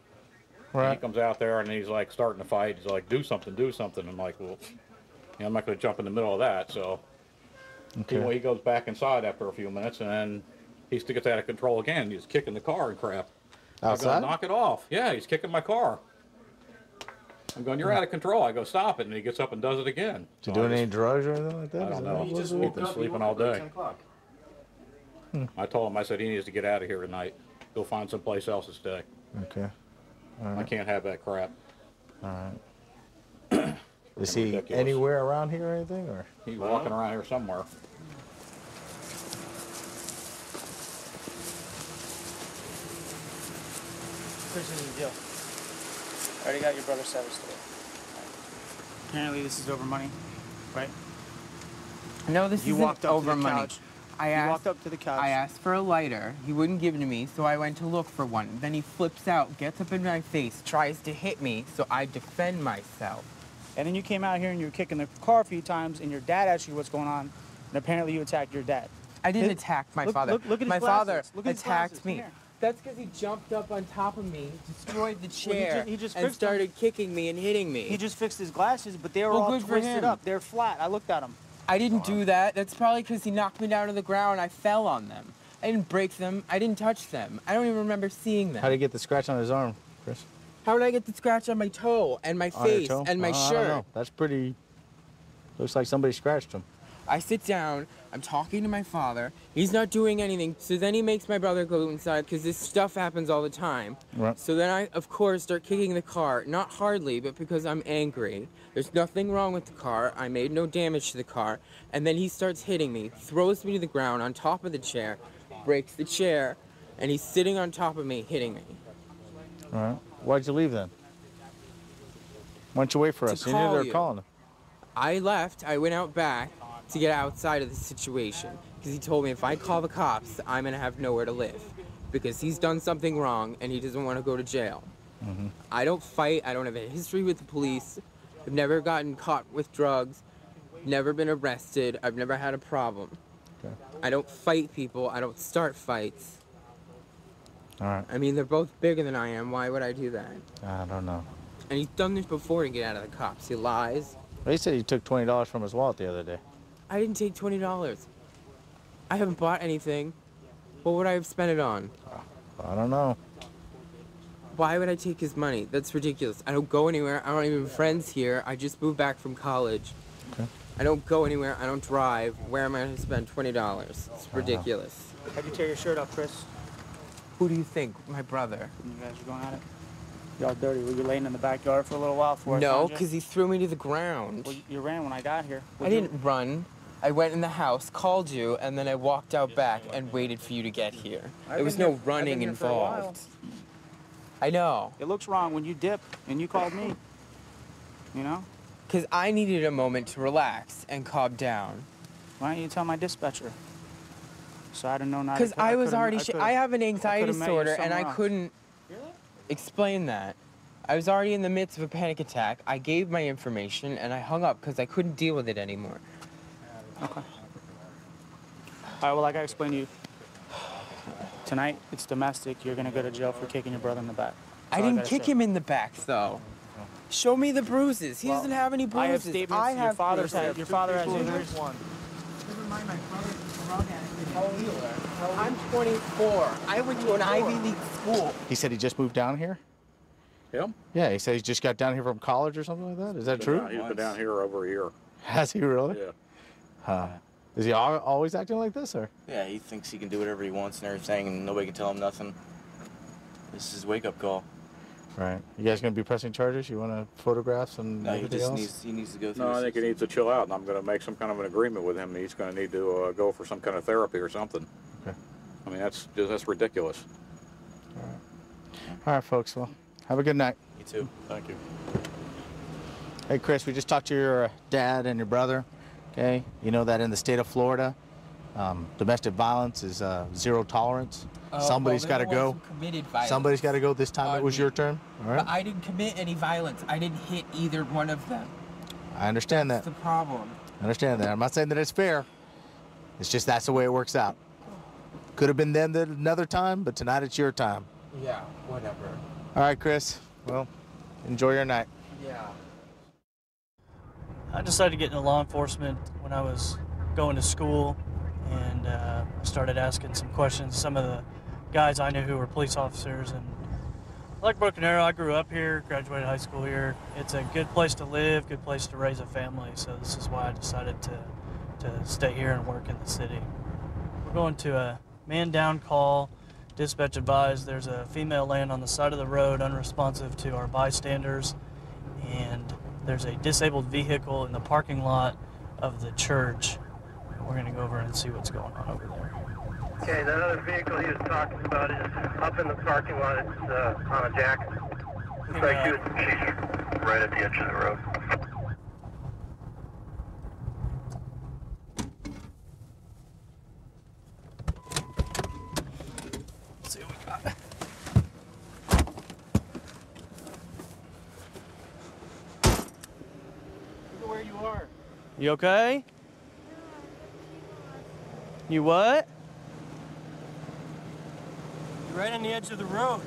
Right. And he comes out there and he's like starting to fight. He's like, do something, do something. I'm like, well, I'm not going to jump in the middle of that. So he goes back inside after a few minutes, and then he still gets out of control again. He's kicking the car and crap. Outside? I go, knock it off. Yeah, he's kicking my car. I'm going, you're out of control. I go, stop it. And he gets up and does it again. Is he doing any drugs or anything like that? I don't know. He's been sleeping all day. I told him, I said, he needs to get out of here tonight. Go find someplace else to stay. Okay. All right. I can't have that crap. All right. Is he anywhere around here or anything? Or? He's walking around here somewhere. Here's the deal. I already got your brother's side of the story. Apparently this is over money, right? No, this You isn't walked up to over the money. couch. I You asked, walked up to the couch. I asked for a lighter. He wouldn't give it to me, so I went to look for one. Then he flips out, gets up in my face, tries to hit me, so I defend myself. And then you came out here and you were kicking the car a few times, and your dad asked you what's going on, and apparently you attacked your dad. I didn't attack my father. Look at his my glasses. father Look at his attacked glasses. me. Come here. That's because he jumped up on top of me, destroyed the Well, chair, he just and fixed them. started kicking me and hitting me. He just fixed his glasses, but they were Well, all good for twisted him. up. They're flat. I looked at them. I didn't do that. That's probably because he knocked me down to the ground. I fell on them. I didn't break them. I didn't touch them. I don't even remember seeing them. How did he get the scratch on his arm, Chris? How did I get the scratch on my toe and my On your face toe? and my I don't shirt? know. That's pretty. Looks like somebody scratched him. I sit down, I'm talking to my father, he's not doing anything, so then he makes my brother go inside because this stuff happens all the time. Right. So then I, of course, start kicking the car, not hardly, but because I'm angry. There's nothing wrong with the car, I made no damage to the car, and then he starts hitting me, throws me to the ground on top of the chair, breaks the chair, and he's sitting on top of me, hitting me. All right. Why'd you leave then? Why don't you wait for us? You knew they were calling him. I left, I went out back to get outside of the situation because he told me if I call the cops, I'm gonna have nowhere to live because he's done something wrong and he doesn't want to go to jail. Mm-hmm. I don't fight, I don't have a history with the police, I've never gotten caught with drugs, never been arrested, I've never had a problem. Okay. I don't fight people, I don't start fights. All right. I mean, they're both bigger than I am, why would I do that? I don't know. And he's done this before to get out of the cops, he lies. He said he took $20 from his wallet the other day. I didn't take $20. I haven't bought anything. What would I have spent it on? I don't know. Why would I take his money? That's ridiculous. I don't go anywhere. I don't even have friends here. I just moved back from college. Okay. I don't go anywhere. I don't drive. Where am I going to spend $20? It's ridiculous. How'd you tear your shirt off, Chris? Who do you think? My brother. You guys were going at it? Y'all dirty. Were you laying in the backyard for a little while before I No, found you? because he threw me to the ground. Well, you ran when I got here. I didn't run. I went in the house, called you, and then I walked out back and waited for you to get here. There was no running involved. I know. It looks wrong when you dip and you called me. You know? Because I needed a moment to relax and calm down. Why don't you tell my dispatcher? So I'd have known not to. Because I was already. I have an anxiety could've met you disorder, and I somewhere else. couldn't explain that. I was already in the midst of a panic attack. I gave my information, and I hung up because I couldn't deal with it anymore. Okay. All right, well, like I explained to you, tonight it's domestic. You're going to go to jail for kicking your brother in the back. I didn't kick him in the back, though. Show me the bruises. He doesn't have any bruises. I have statements. I have Your father has injuries. Never mind, my brother's a drug addict. How old are you? I'm 24. I went to an Ivy League school. He said he just moved down here? Him? Yeah, he said he just got down here from college or something like that. Is that true? He's been down here over a year. Has he really? Yeah. Is he always acting like this, or? Yeah, he thinks he can do whatever he wants and everything, and nobody can tell him nothing. This is his wake-up call. Right. You guys gonna be pressing charges? You want to photographs and No, he everything just else? needs to go through. No, I think he needs to chill out, and I'm going to make some kind of an agreement with him. He's going to need to go for some kind of therapy or something. Okay. I mean, that's ridiculous. All right, folks. Well, have a good night. You too. Thank you. Hey, Chris, we just talked to your dad and your brother. Okay. You know that in the state of Florida, domestic violence is zero tolerance. Somebody's got to go. Somebody's got to go. This time it was your turn. All right. But I didn't commit any violence. I didn't hit either one of them. I understand That's that. the problem. I understand that. I'm not saying that it's fair. It's just that's the way it works out. Could have been them another time, but tonight it's your time. Yeah, whatever. All right, Chris. Well, enjoy your night. Yeah. I decided to get into law enforcement when I was going to school, and I started asking some questions. Some of the guys I knew who were police officers, and like Broken Arrow, I grew up here, graduated high school here. It's a good place to live, good place to raise a family, so this is why I decided to stay here and work in the city. We're going to a man down call. Dispatch advised there's a female laying on the side of the road, unresponsive to our bystanders, and there's a disabled vehicle in the parking lot of the church. We're going to go over and see what's going on over there. Okay, that other vehicle he was talking about is up in the parking lot. It's on a jack. Looks like she's right at the edge of the road. Let's see what we got. Look at where you are. You okay? You what? You're right on the edge of the road.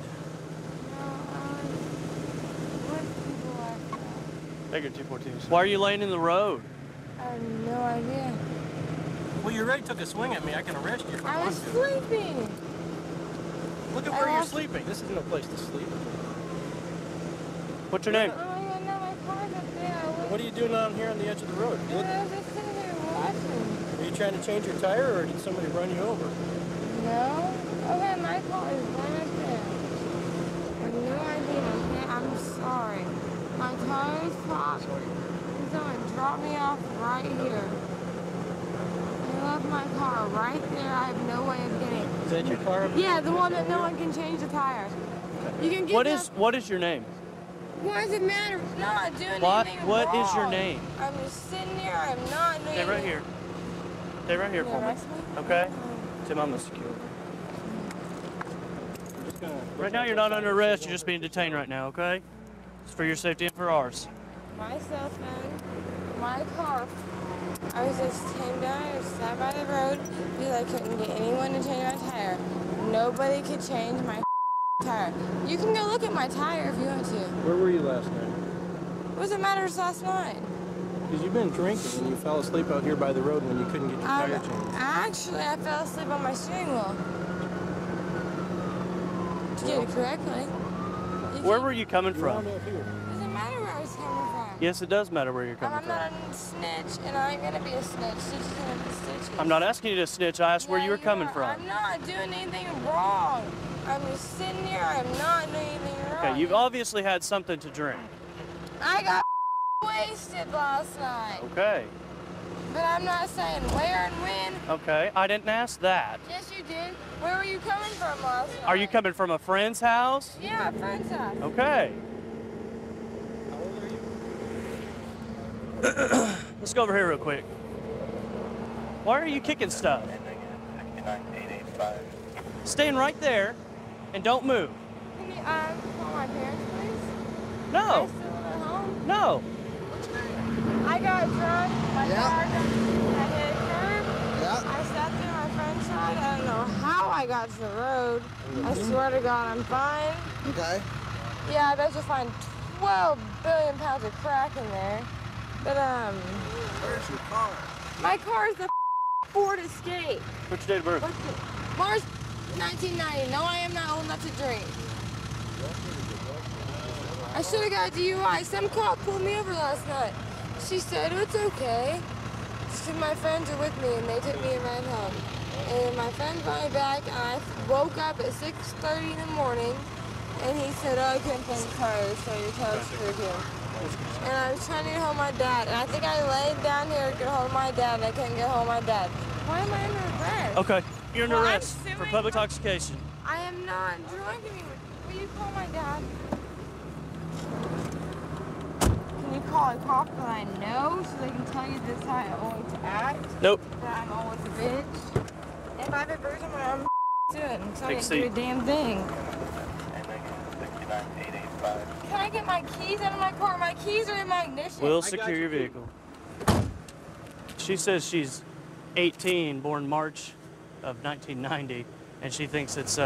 Bigger 242s. Why are you laying in the road? I have no idea. Well, you already took a swing at me. I can arrest you if I I want was to. sleeping. Look at where you're sleeping. This is no place to sleep. What's your name? Oh my God, no, my car's up there. What are you doing down here on the edge of the road? I was just sitting here watching. Are you trying to change your tire, or did somebody run you over? No? Okay, my car is right up there. I have no idea, okay? I'm sorry. My car is popped. Can someone drop me off right here? I left my car right there. I have no way of getting it. Is that your car? Yeah, the one that no one can change the tire. You can get What is your name? Why does it matter? I'm not doing anything What is your wrong. name? I'm just sitting here. I'm not doing Stay right here. Stay right here You for me. arrest me? Okay? Tim, I'm gonna secure. Right now, you're not under arrest. You're just being detained right now. Okay? It's for your safety and for ours. My cell phone, my car. I was just came down and sat by the road because I couldn't get anyone to change my tire. Nobody could change my tire. You can go look at my tire if you want to. Where were you last night? What does it matter? It's last night. Because you've been drinking and you fell asleep out here by the road when you couldn't get your tire changed. Actually, I fell asleep on my steering wheel. To get it correctly. Where were you coming from? Doesn't matter where I was coming from. Yes, it does matter where you're coming I'm from. not a snitch, and I ain't gonna be a snitch. Snitch is gonna be snitch. I'm not asking you to snitch. I asked where you were coming from. I'm not doing anything wrong. I'm just sitting here. I'm not doing anything wrong. Okay, you've obviously had something to drink. I got wasted last night. Okay. But I'm not saying where and when. Okay, I didn't ask that. Yes, you did. Where were you coming from last night? Are you coming from a friend's house? Yeah, a friend's house. Okay. Let's go over here real quick. Why are you kicking stuff? Staying right there and don't move. Can you call my parents, please? No. Still at home? No. I got drunk. My Yeah. car I hit a curb. Yeah. I sat through my friend's side. I don't know how I got to the road. I swear to God, I'm fine. Okay. Yeah, I bet you'll find 12 billion pounds of crack in there. But, Where's your car? my car is the Ford Escape. What's your date of birth? March 1990. No, I am not old enough to drink. I should have got a DUI. Some cop pulled me over last night. She said, oh, it's okay. She said, my friends are with me, and they took me a ride home. And my friend brought me back, and I woke up at 6:30 in the morning, and he said, oh, I couldn't find the tires, so your tires screwed here. And I was trying to get hold of my dad, and I think I laid down here to get hold of my dad, and I couldn't get hold of my dad. Why am I under arrest? Okay, you're under Well, I'm arrest for suing- public intoxication. I am not drunk anymore. Will you call my dad? Can you call a cop that I know so they can tell you this is how I always act? Nope. That I'm always a bitch? If I have a bruise on my arm, do it. So I Take a didn't do a seat. damn thing. Can I get my keys out of my car? My keys are in my ignition. We'll secure your vehicle. She says she's 18, born March of 1990, and she thinks it's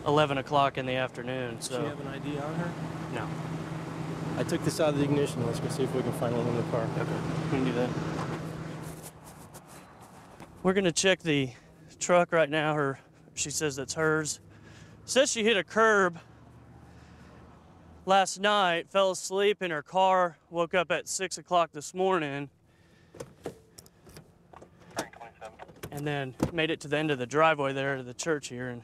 11 o'clock in the afternoon. Does So she have an ID on her? no. I took this out of the ignition. Let's go see if we can find one in the car. Okay, we can do that. We're gonna check the truck right now. She says that's hers. Says she hit a curb last night, fell asleep in her car, woke up at 6 o'clock this morning, and then made it to the end of the driveway there to the church here. And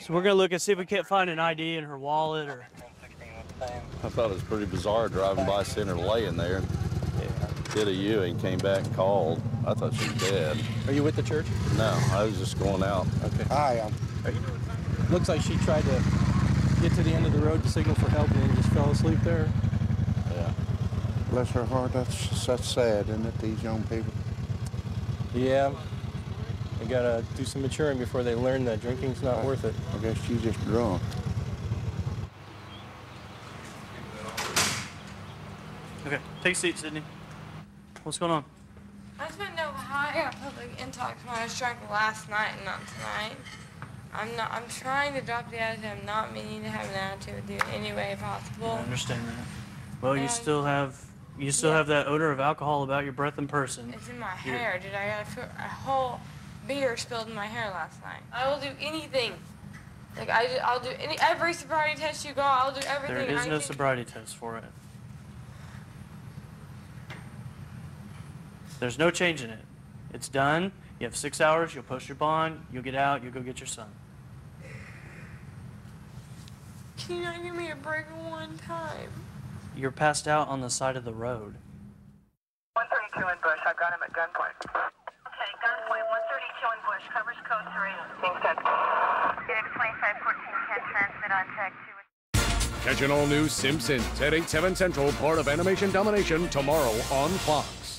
so we're gonna look and see if we can't find an ID in her wallet or. I thought it was pretty bizarre driving by, seeing her laying there. Did a U and came back and called. I thought she was dead. Are you with the church? No, I was just going out. Okay. Hi, Looks like she tried to get to the end of the road to signal for help and then just fell asleep there. Yeah. Bless her heart, that's sad, isn't it, these young people? Yeah. They gotta do some maturing before they learn that drinking's not worth it. I guess she's just drunk. Okay, take a seat, Sydney. What's going on? I just want to know how I got public intox when I was drunk last night and not tonight. I'm trying to drop the attitude. I'm not meaning to have an attitude with you in any way possible. I understand that. Well, you still have that odor of alcohol about your breath and person. It's in my hair, dude. I got a whole beer spilled in my hair last night. I will do anything. Like I'll do every sobriety test you got. I'll do everything. There is no sobriety test for it. There's no change in it. It's done. You have 6 hours. You'll post your bond. You'll get out. You'll go get your son. Can you not give me a break one time? You're passed out on the side of the road. 132 in Bush. I've got him at gunpoint. Okay, gunpoint. 132 in Bush. Covers code 3. Being sent. Phoenix 2514 transmit on tag 2. Catch an all-new Simpsons at 8, 7 Central, part of Animation Domination, tomorrow on Fox.